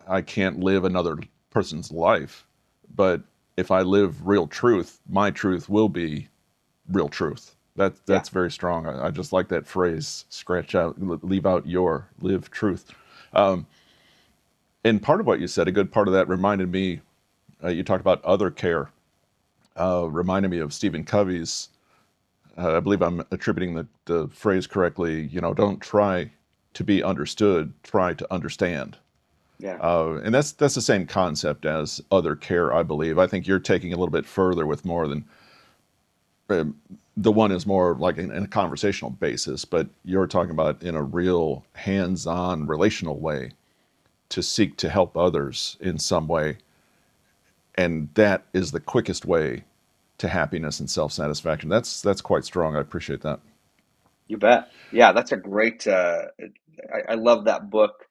I can't live another person's life, but if I live real truth, my truth will be real truth. Yeah. That's very strong. I just like that phrase. Scratch out, leave out your live truth. Um, and part of what you said, a good part of that reminded me. You talked about other care. Reminded me of Stephen Covey's. I believe I'm attributing the phrase correctly. Don't try to be understood. Try to understand. Yeah. And that's the same concept as other care, I believe. I think you're taking a little bit further with more than um, the one is more like in a conversational basis, but you're talking about in a real hands-on relational way to seek to help others in some way, and that is the quickest way to happiness and self-satisfaction. That's quite strong. I appreciate that. You bet. Yeah, that's a great. I love that book.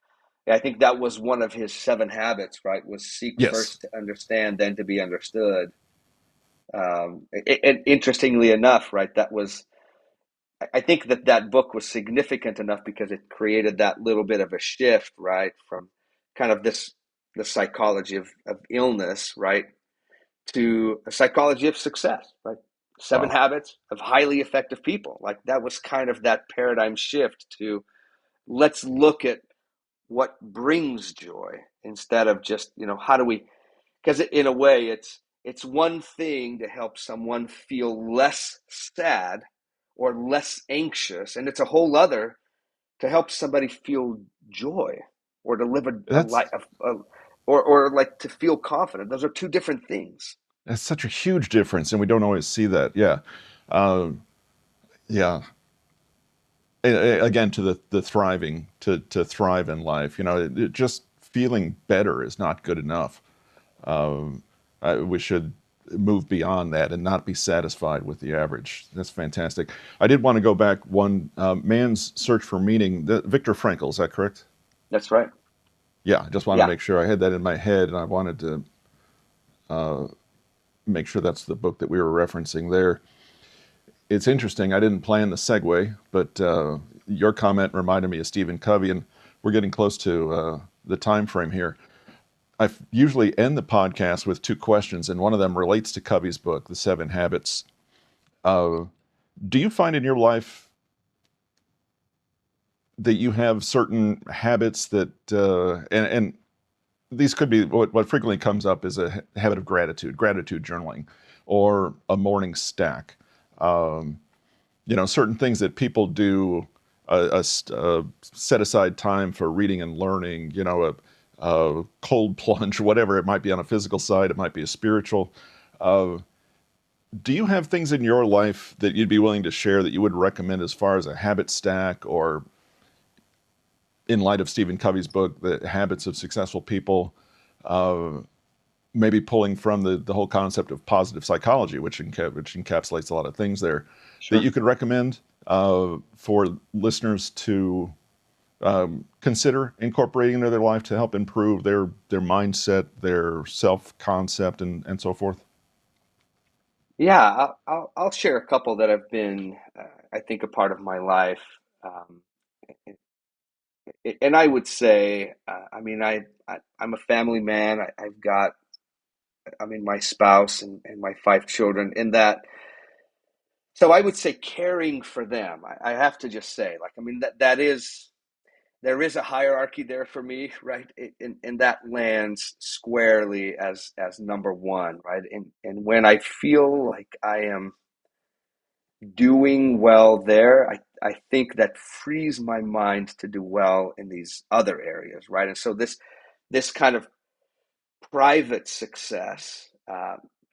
I think that was one of his seven habits, right? Was seek Yes, first to understand, then to be understood. And interestingly enough, right, that was. I think that book was significant enough because it created that little bit of a shift, right, from kind of the psychology of illness, right, to a psychology of success, right? Seven wow, habits of highly effective people. Like that was kind of that paradigm shift to let's look at what brings joy instead of just, how do we, because in a way it's one thing to help someone feel less sad or less anxious, and it's a whole other to help somebody feel joy or to live a life, that's or like to feel confident. Those are two different things. that's such a huge difference, and we don't always see that. Yeah, um, yeah. Again, to the thriving, to thrive in life. Just feeling better is not good enough. Um, we should move beyond that and not be satisfied with the average. That's fantastic. I did want to go back one man's search for meaning. Viktor Frankl, is that correct? That's right. Yeah, I just wanted to Yeah. make sure I had that in my head, and I wanted to make sure that's the book that we were referencing there. It's interesting. I didn't plan the segue, but your comment reminded me of Stephen Covey, and we're getting close to the time frame here. I usually end the podcast with two questions, and one of them relates to Covey's book, The Seven Habits. Uh, do you find in your life that you have certain habits that, and these could be what frequently comes up is a habit of gratitude journaling, or a morning stack. Um, certain things that people do, a set aside time for reading and learning, a cold plunge, whatever it might be on a physical side, it might be a spiritual. Uh, do you have things in your life that you'd be willing to share that you would recommend as far as a habit stack, or in light of Stephen Covey's book, The Habits of Successful People, uh, maybe pulling from the whole concept of positive psychology, which encapsulates a lot of things there, that Sure. you could recommend for listeners to consider incorporating into their life to help improve their mindset, their self concept, and so forth? Yeah, I'll share a couple that have been, I think, a part of my life. Um, and I would say, I mean, I'm a family man. I've got, I mean, my spouse and my five children. In that, so I would say caring for them. I have to just say, like, I mean, that is. there is a hierarchy there for me, right? And that lands squarely as number one, right? And when I feel like I am doing well there, I think that frees my mind to do well in these other areas, right? And so this kind of private success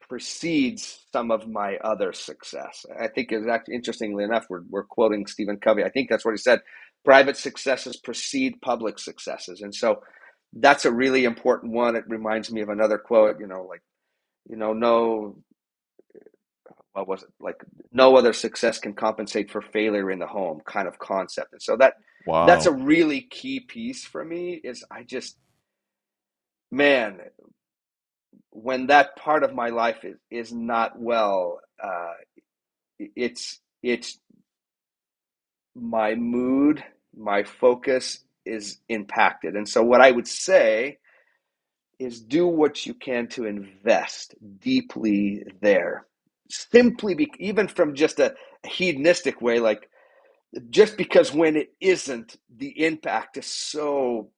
precedes some of my other success. I think is actually, interestingly enough, we're quoting Stephen Covey. I think that's what he said. Private successes precede public successes, and so that's a really important one. It reminds me of another quote. Like no, what was it, like, no other success can compensate for failure in the home, kind of concept. And so that's a Wow. really key piece for me. Is I just, man, when that part of my life is not well, it's my mood, my focus is impacted. And so what I would say is do what you can to invest deeply there. Simply even from just a hedonistic way, like, just because when it isn't, the impact is so,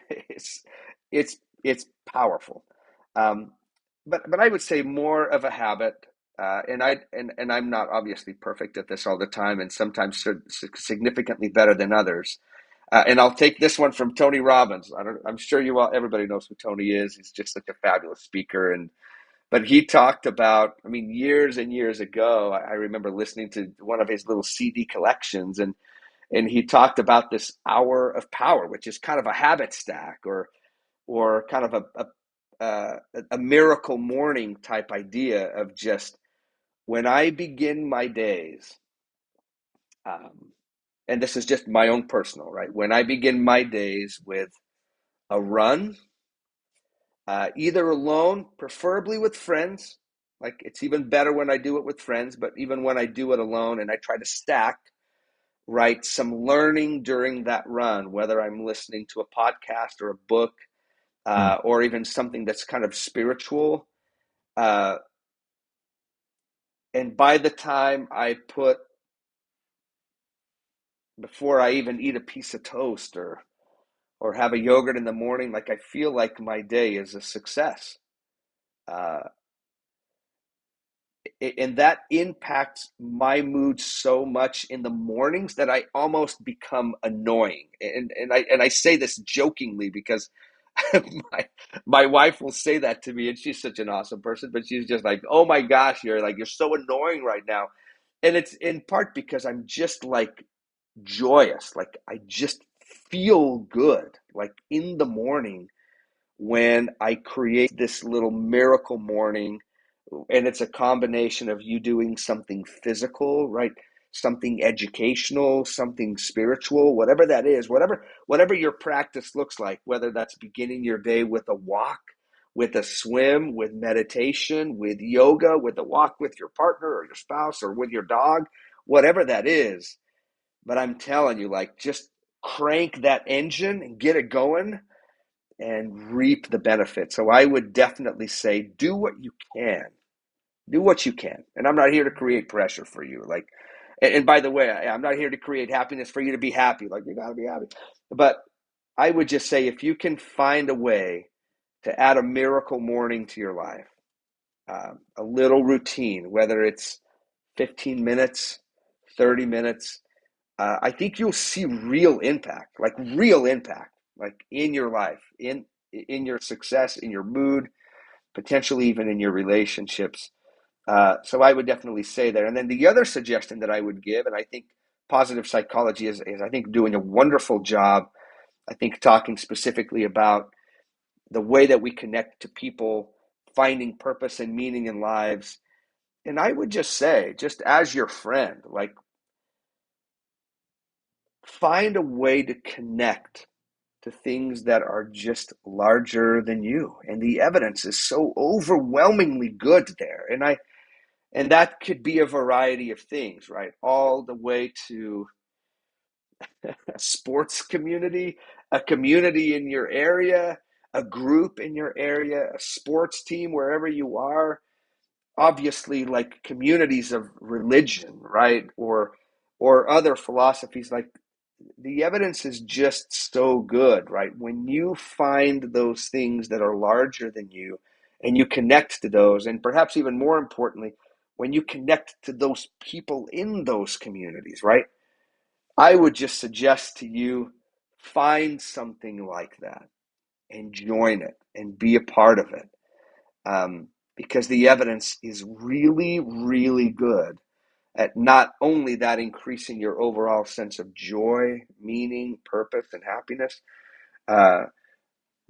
it's it's powerful. Um, but I would say more of a habit. And I'm not obviously perfect at this all the time, and sometimes significantly better than others. And I'll take this one from Tony Robbins. I'm sure everybody knows who Tony is. He's just such a fabulous speaker. But he talked about, I mean, years and years ago, I remember listening to one of his little CD collections, and he talked about this hour of power, which is kind of a habit stack, or kind of a miracle morning type idea of just, when I begin my days, um, and this is just my own personal, right? When I begin my days with a run, either alone, preferably with friends. Like, it's even better when I do it with friends, but even when I do it alone, and I try to stack, right, some learning during that run, whether I'm listening to a podcast or a book, Hmm. or even something that's kind of spiritual. Uh, and by the time before I even eat a piece of toast, or have a yogurt in the morning, like, I feel like my day is a success. Uh, and that impacts my mood so much in the mornings that I almost become annoying. And I say this jokingly because my wife will say that to me, and she's such an awesome person, but she's just like, "Oh my gosh, you're so annoying right now." And it's in part because I'm just like joyous, like I just feel good, like in the morning, when I create this little miracle morning. And it's a combination of you doing something physical, right? Something educational, something spiritual, whatever that is, whatever your practice looks like, whether that's beginning your day with a walk, with a swim, with meditation, with yoga, with a walk with your partner or your spouse or with your dog, whatever that is. But I'm telling you, like, just crank that engine and get it going and reap the benefits. So I would definitely say do what you can. Do what you can. And I'm not here to create pressure for you. Like, and by the way, I'm not here to create happiness for you to be happy. Like, you got to be happy. But I would just say, if you can find a way to add a miracle morning to your life, a little routine, whether it's 15 minutes, 30 minutes, I think you'll see real impact, like in your life, in your success, in your mood, potentially even in your relationships. So I would definitely say there. And then the other suggestion that I would give, and I think positive psychology is I think doing a wonderful job. I think talking specifically about the way that we connect to people, finding purpose and meaning in lives. And I would just say, just as your friend, like, find a way to connect to things that are just larger than you. And the evidence is so overwhelmingly good there. And that could be a variety of things, right? All the way to a sports community, a community in your area, a group in your area, a sports team, wherever you are. Obviously, like communities of religion, right? Or other philosophies, like the evidence is just so good, right? When you find those things that are larger than you and you connect to those, and perhaps even more importantly, when you connect to those people in those communities, right? I would just suggest to you find something like that and join it and be a part of it, because the evidence is really, really good at not only that increasing your overall sense of joy, meaning, purpose, and happiness, uh,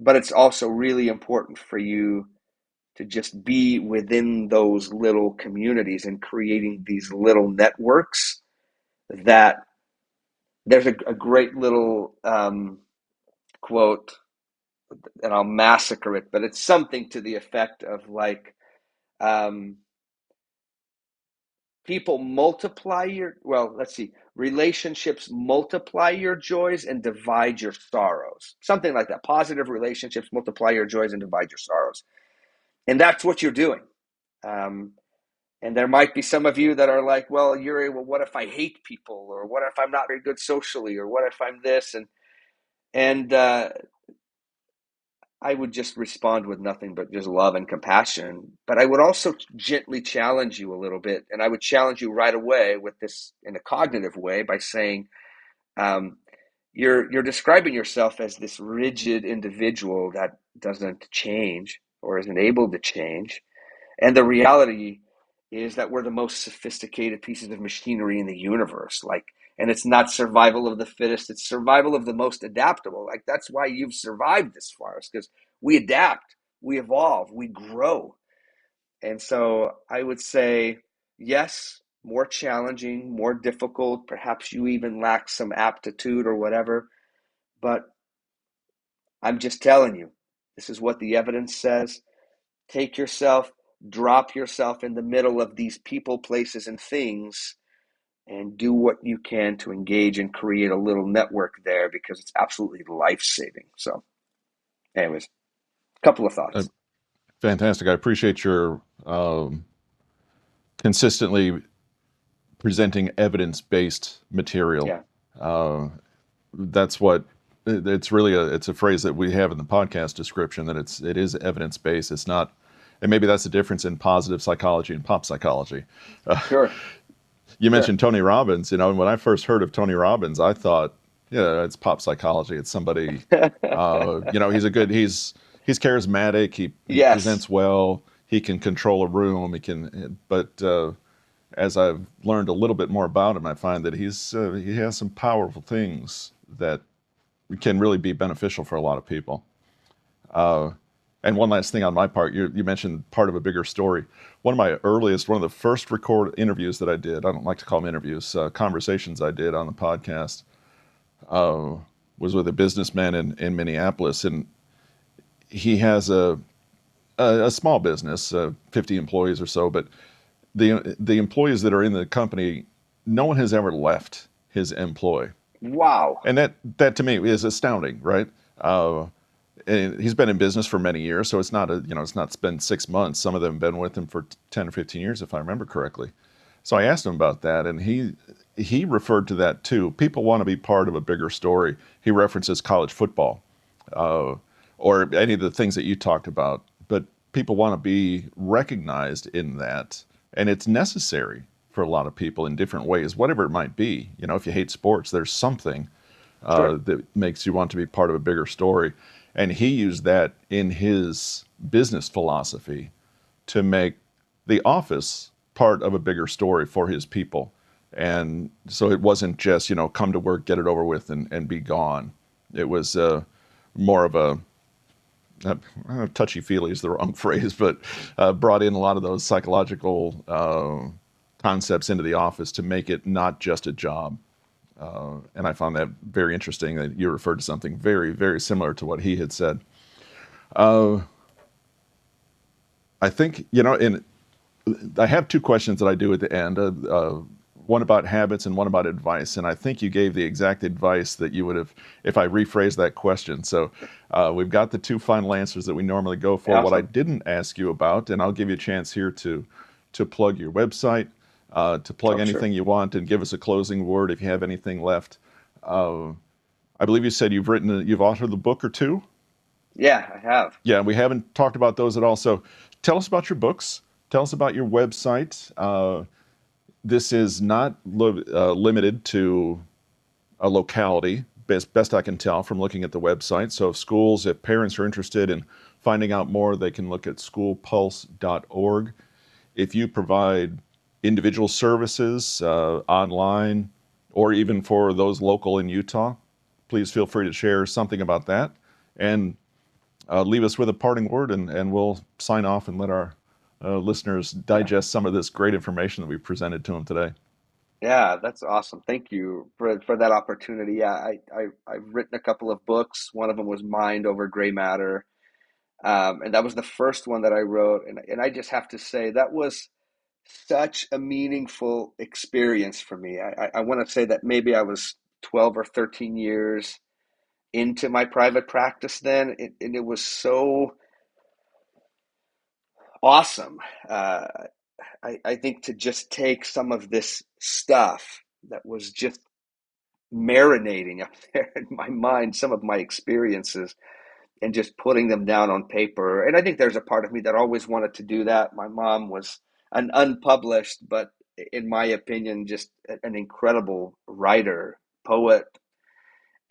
but it's also really important for you to just be within those little communities and creating these little networks that there's a great little quote, and I'll massacre it, but it's something to the effect of like, um, people multiply your, well, let's see, relationships multiply your joys and divide your sorrows, something like that. Positive relationships multiply your joys and divide your sorrows, and that's what you're doing. um, and there might be some of you that are like, well, Yuri, well, what if I hate people, or what if I'm not very good socially, or what if I'm this, and I would just respond with nothing but just love and compassion. But I would also gently challenge you a little bit. And I would challenge you right away with this in a cognitive way by saying, um, you're describing yourself as this rigid individual that doesn't change or isn't able to change. And the reality is that we're the most sophisticated pieces of machinery in the universe. Like, and it's not survival of the fittest, it's survival of the most adaptable. Like, that's why you've survived this far, is because we adapt, we evolve, we grow. And so I would say, yes, more challenging, more difficult. Perhaps you even lack some aptitude or whatever. But I'm just telling you, this is what the evidence says. Take yourself, drop yourself in the middle of these people, places, and things, and do what you can to engage and create a little network there, because it's absolutely life saving. So, anyways, a couple of Uh, thoughts. Fantastic. I appreciate your consistently presenting evidence-based material. Yeah, Uh, that's what it's really it's a phrase that we have in the podcast description, that it is evidence-based. It's not, and maybe that's the difference in positive psychology and pop psychology. Uh, sure, you sure. mentioned Tony Robbins. You know, and when I first heard of Tony Robbins, I thought, yeah, it's pop psychology. It's somebody, you know, he's charismatic. He Yes, presents well. He can control a room. He can, but as I've learned a little bit more about him, I find that he has some powerful things that can really be beneficial for a lot of people. Uh, and one last thing on my part, you mentioned part of a bigger story. One of the first record interviews that I did, I don't like to call them interviews, conversations I did on the podcast, uh, was with a businessman in Minneapolis. And he has a small business, 50 employees or so, but the employees that are in the company, no one has ever left his employ. wow, And that to me is astounding, right? Uh, and he's been in business for many years, so it's not been 6 months. Some of them have been with him for 10 or 15 years, if I remember correctly. So I asked him about that, and he referred to that too. People want to be part of a bigger story. He references college football, uh, or any of the things that you talked about, but people want to be recognized in that, and it's necessary for a lot of people in different ways, whatever it might be. You know, if you hate sports, there's something sure, that makes you want to be part of a bigger story. And he used that in his business philosophy to make the office part of a bigger story for his people. And so it wasn't just, come to work, get it over with, and be gone. It was more of touchy feely is the wrong phrase, but brought in a lot of those psychological concepts into the office to make it not just a job. And I found that very interesting that you referred to something very, very similar to what he had said. Uh, I think, and I have two questions that I do at the end, one about habits and one about advice. And I think you gave the exact advice that you would have if I rephrased that question. So we've got the two final answers that we normally go for. What I awesome. didn't ask you about, and I'll give you a chance here to plug your website, to plug Oh, sure. anything you want, and give us a closing word if you have anything left. Uh, I believe you said you've authored the book or two. Yeah, I have. Yeah, we haven't talked about those at all. So tell us about your books. Tell us about your website. This is not limited to a locality, best I can tell from looking at the website. So if parents are interested in finding out more, they can look at schoolpulse.org. If you provide individual services online or even for those local in Utah, please feel free to share something about that. And leave us with a parting word, and we'll sign off and let our listeners Yeah. digest some of this great information that we presented to them today. Yeah, that's awesome. Thank you for that opportunity. Yeah, I've written a couple of books. One of them was Mind Over Gray Matter. And that was the first one that I wrote. And I just have to say that was such a meaningful experience for me. I want to say that maybe I was 12 or 13 years into my private practice then, and it was so awesome. I think to just take some of this stuff that was just marinating up there in my mind, some of my experiences, and just putting them down on paper. And I think there's a part of me that always wanted to do that. My mom was an unpublished, but in my opinion, just an incredible writer, poet.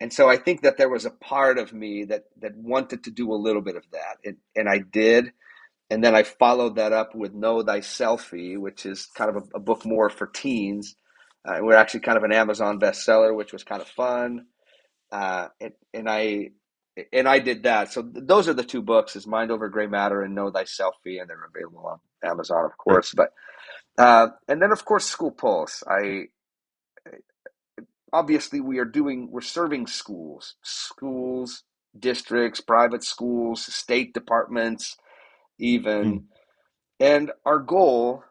And so I think that there was a part of me that wanted to do a little bit of that. And I did. And then I followed that up with Know Thyselfie, which is kind of a book more for teens. We're actually kind of an Amazon bestseller, which was kind of fun. Uh, and, and I and I did that. So those are the two books: is Mind Over Gray Matter and Know Thyselfie, and they're available on Amazon, of Great. course. But and then of course School Pulse. I obviously we're serving schools, districts, private schools, state departments, Mm, even, and our goal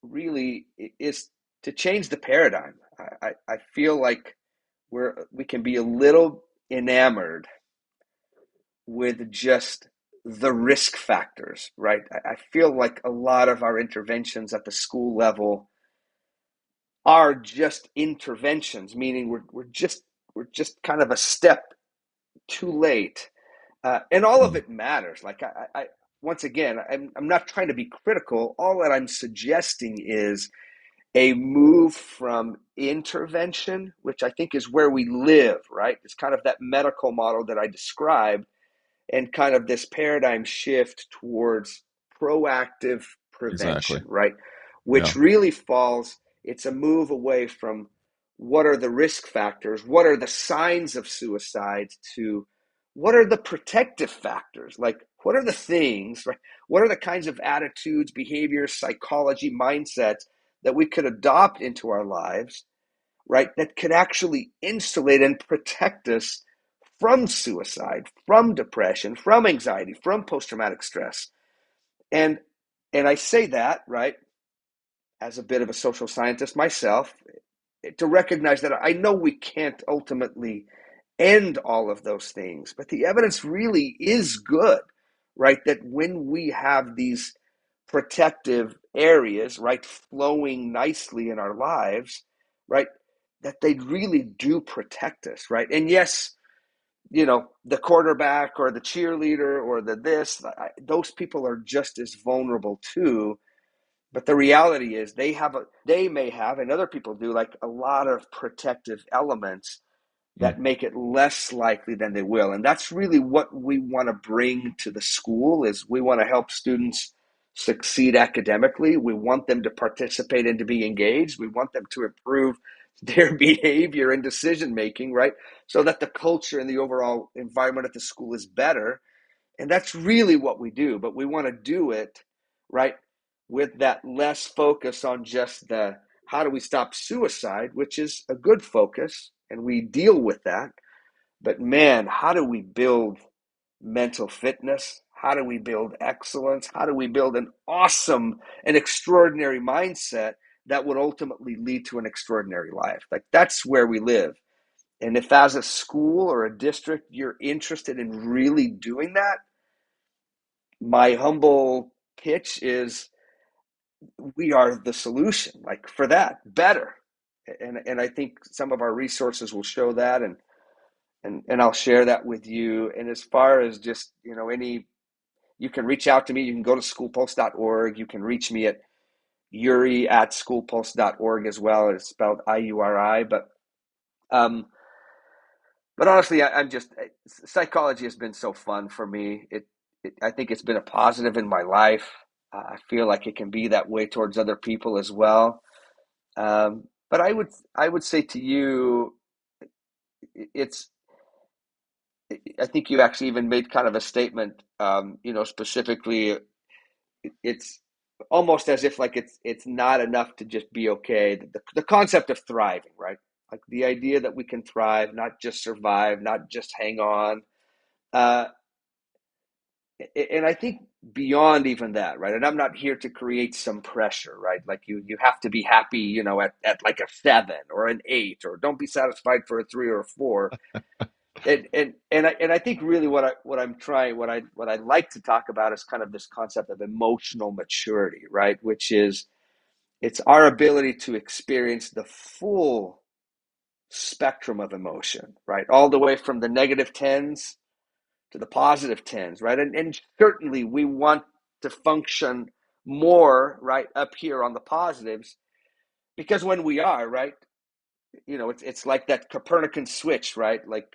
really is to change the paradigm. I feel like we can be a little enamored with just the risk factors, right? I feel like a lot of our interventions at the school level are just interventions, meaning we're just kind of a step too late, and all of mm, it matters. Like once again, I'm not trying to be critical. All that I'm suggesting is a move from intervention, which I think is where we live, right? It's kind of that medical model that I described, and kind of this paradigm shift towards proactive exactly. prevention, right? Yeah. Which really falls, it's a move away from what are the risk factors, what are the signs of suicide, to what are the protective factors, like what are the things, right? What are the kinds of attitudes, behaviors, psychology, mindsets that we could adopt into our lives, right? That could actually insulate and protect us from suicide, from depression, from anxiety, from post traumatic stress. And and I say that, right, as a bit of a social scientist myself, to recognize that I know we can't ultimately end all of those things, but the evidence really is good, right? That when we have these protective areas, right, flowing nicely in our lives, right, that they really do protect us, right? And yes, the quarterback or the cheerleader or the this, those people are just as vulnerable too. But the reality is they may have, and other people do, like a lot of protective elements Mm, that make it less likely than they will. And that's really what we want to bring to the school. Is we want to help students succeed academically. We want them to participate and to be engaged. We want them to improve their behavior and decision making, right? So that the culture and the overall environment at the school is better. And that's really what we do. But we want to do it, right, with that less focus on just the how do we stop suicide, which is a good focus, and we deal with that. But man, how do we build mental fitness? How do we build excellence? How do we build an awesome and extraordinary mindset that would ultimately lead to an extraordinary life? Like that's where we live. And if as a school or a district you're interested in really doing that, my humble pitch is we are the solution, like for that, better. and I think some of our resources will show that, and I'll share that with you. And as far as just, you can reach out to me. You can go to schoolpulse.org. You can reach me at Iuri@schoolpulse.org as well. It's spelled IURI. Um, but honestly, I'm just, psychology has been so fun for me. I think it's been a positive in my life. I feel like it can be that way towards other people as well. But I would say to you, it's, I think you actually even made kind of a statement, specifically, it's almost as if like it's not enough to just be okay. The concept of thriving, right? Like the idea that we can thrive, not just survive, not just hang on. Uh, and I think beyond even that, right? And I'm not here to create some pressure, right? Like you have to be happy, at like a 7 or an 8, or don't be satisfied for a 3 or a 4. And I think really what I like to talk about is kind of this concept of emotional maturity, right? Which is, it's our ability to experience the full spectrum of emotion, right? All the way from the negative tens to the positive tens, right? And certainly we want to function more, right, up here on the positives, because when we are, right, it's like that Copernican switch, right? Like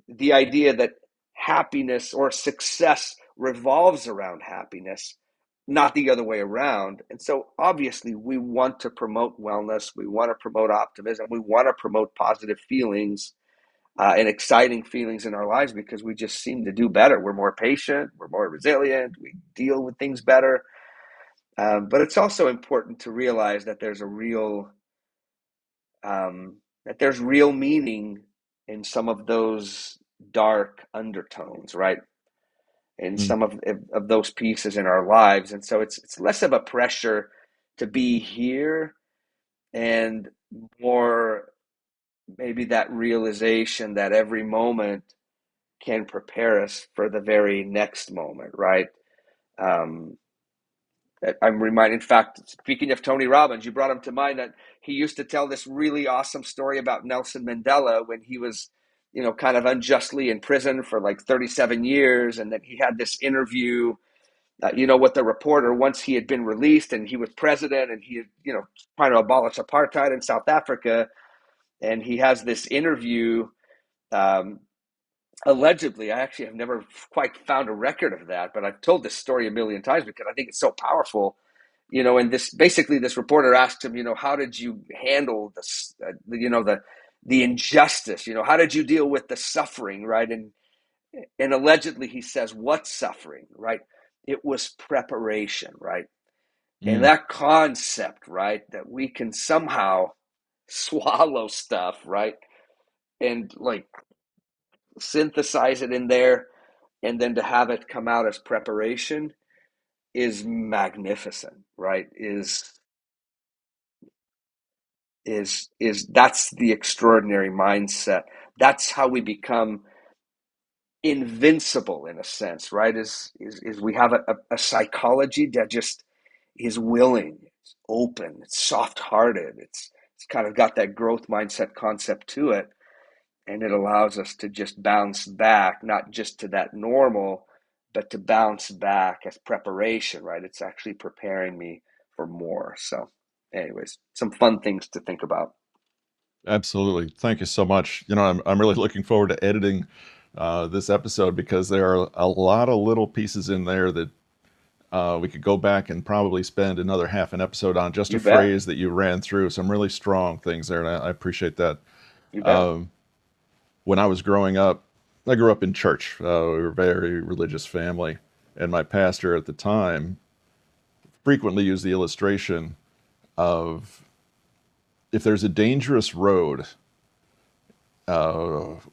the idea that happiness or success revolves around happiness, not the other way around. And so obviously we want to promote wellness, we want to promote optimism, we want to promote positive feelings, and exciting feelings in our lives, because we just seem to do better. We're more patient, we're more resilient, we deal with things better. But it's also important to realize that there's real meaning in some of those dark undertones, right? In Mm. some of those pieces in our lives. And so it's less of a pressure to be here, and more maybe that realization that every moment can prepare us for the very next moment, right? Um, I'm reminded, in fact, speaking of Tony Robbins, you brought him to mind, that he used to tell this really awesome story about Nelson Mandela when he was, kind of unjustly in prison for like 37 years. And then he had this interview, with the reporter, once he had been released and he was president, and he had, trying to abolish apartheid in South Africa. And he has this interview, um, allegedly. I actually have never quite found a record of that, but I've told this story a million times because I think it's so powerful. And this reporter asked him, how did you handle this, the injustice, how did you deal with the suffering, right? And allegedly he says, what suffering, right? It was preparation, right? And Mm. that concept, right, that we can somehow swallow stuff, right, and like synthesize it in there, and then to have it come out as preparation, is magnificent, right? Is That's the extraordinary mindset. That's how we become invincible, in a sense, right? Is we have a psychology that just is willing, it's open, it's soft-hearted, it's kind of got that growth mindset concept to it, and it allows us to just bounce back, not just to that normal, but to bounce back as preparation, right? It's actually preparing me for more. So, anyways, some fun things to think about. Absolutely. Thank you so much. I'm really looking forward to editing this episode, because there are a lot of little pieces in there that we could go back and probably spend another half an episode on, just a You bet. phrase that you ran through. Some really strong things there, and I appreciate that. You bet. Um, when I was growing up, I grew up in church. We were a very religious family, and my pastor at the time frequently used the illustration of, if there's a dangerous road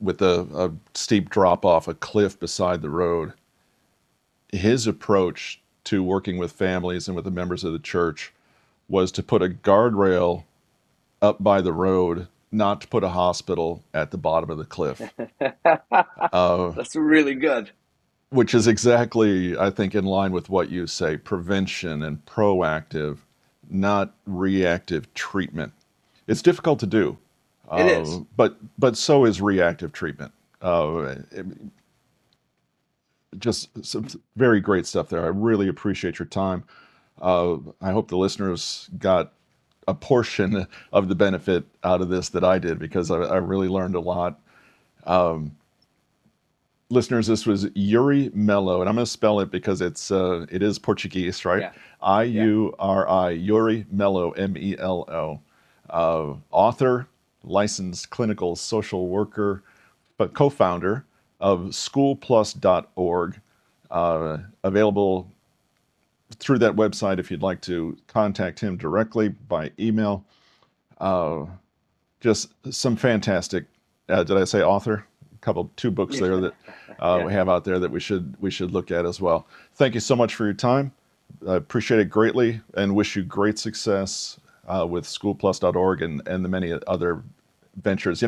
with a steep drop off, a cliff beside the road, his approach to working with families and with the members of the church was to put a guardrail up by the road, not to put a hospital at the bottom of the cliff. Uh, That's really good. which is exactly, I think, in line with what you say: prevention and proactive, not reactive treatment. It's difficult to do, It is. but so is reactive treatment. It, just some very great stuff there. I really appreciate your time. I hope the listeners got a portion of the benefit out of this that I did, because I really learned a lot. Um, Listeners, this was Iuri Melo, and I'm going to spell it because it is Portuguese, right? Yeah. Yeah. Iuri, Iuri Melo, Melo. Author, licensed clinical social worker, but co-founder of schoolplus.org. Available through that website if you'd like to contact him directly by email. Uh, just some fantastic. Did I say author? Two books there that Yeah. we have out there that we should look at as well. Thank you so much for your time. I appreciate it greatly, and wish you great success with schoolplus.org and the many other ventures. We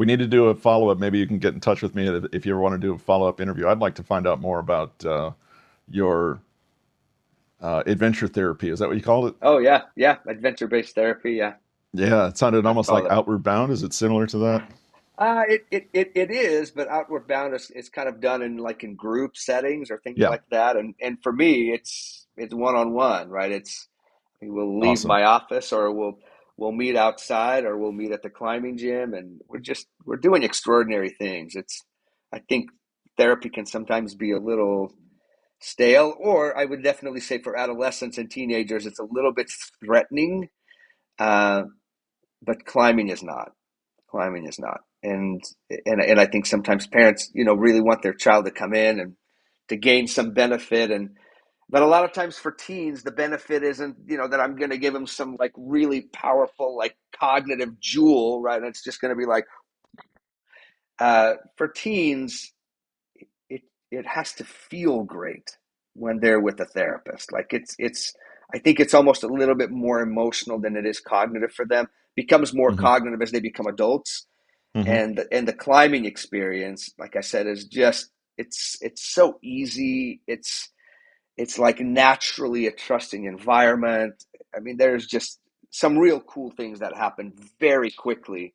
need to do a follow up. Maybe you can get in touch with me if you ever want to do a follow up interview. I'd like to find out more about your adventure therapy. Is that what you called it? Oh yeah. Yeah. Adventure-based therapy. Yeah. Yeah, it sounded I almost like call it. Outward Bound. Is it similar to that? It is, but Outward Bound is kind of done in like in group settings or things Yeah, like that. And for me, it's one on one, right? It's we'll leave awesome. my office, or we'll meet outside, or we'll meet at the climbing gym, and we're doing extraordinary things. It's I think therapy can sometimes be a little stale, or I would definitely say for adolescents and teenagers, it's a little bit threatening. Uh, but climbing is not. And I think sometimes parents, really want their child to come in and to gain some benefit. And but a lot of times for teens, the benefit isn't, that I'm going to give them some like really powerful like cognitive jewel, right? And it's just going to be like for teens, it it has to feel great when they're with a therapist. Like it's I think it's almost a little bit more emotional than it is cognitive for them. Becomes more Hmm. cognitive as they become adults. Hmm. And the climbing experience, like I said, is just it's so easy. It's like naturally a trusting environment. I mean, there's just some real cool things that happen very quickly.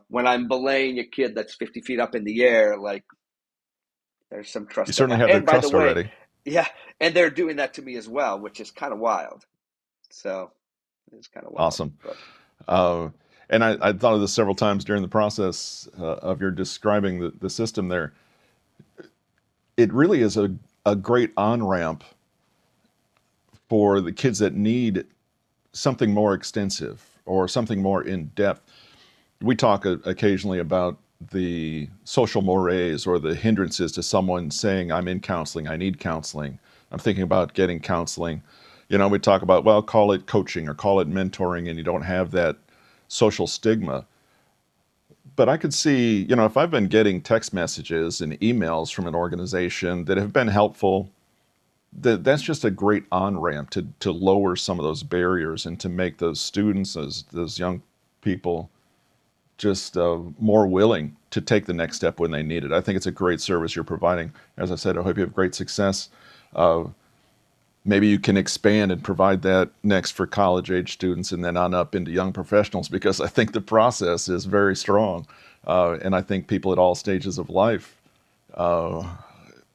When I'm belaying a kid that's 50 feet up in the air, like there's some You trust there. certainly have their And by the trust way, already. yeah, and they're doing that to me as well, which is kind of wild. So it's kind of wild, Awesome. but Uh, and I thought of this several times during the process of your describing the system there. It really is a great on ramp for the kids that need something more extensive or something more in depth. We talk occasionally about the social mores or the hindrances to someone saying, I'm in counseling, I need counseling, I'm thinking about getting counseling. We talk about, well, call it coaching or call it mentoring, and you don't have that social stigma. But I could see, if I've been getting text messages and emails from an organization that have been helpful, that's just a great on ramp to lower some of those barriers and to make those students, those young people, just more willing to take the next step when they need it. I think it's a great service you're providing. As I said, I hope you have great success. Uh, Maybe you can expand and provide that next for college age students and then on up into young professionals, because I think the process is very strong. And I think people at all stages of life, uh,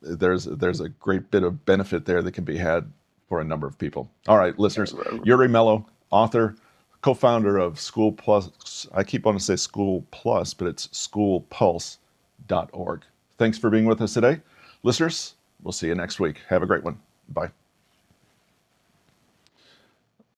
there's a great bit of benefit there that can be had for a number of people. All right, listeners, Iuri Melo, author, co-founder of School Plus. I keep wanting to say School Plus, but it's schoolpulse.org. Thanks for being with us today. Listeners, we'll see you next week. Have a great one. Bye.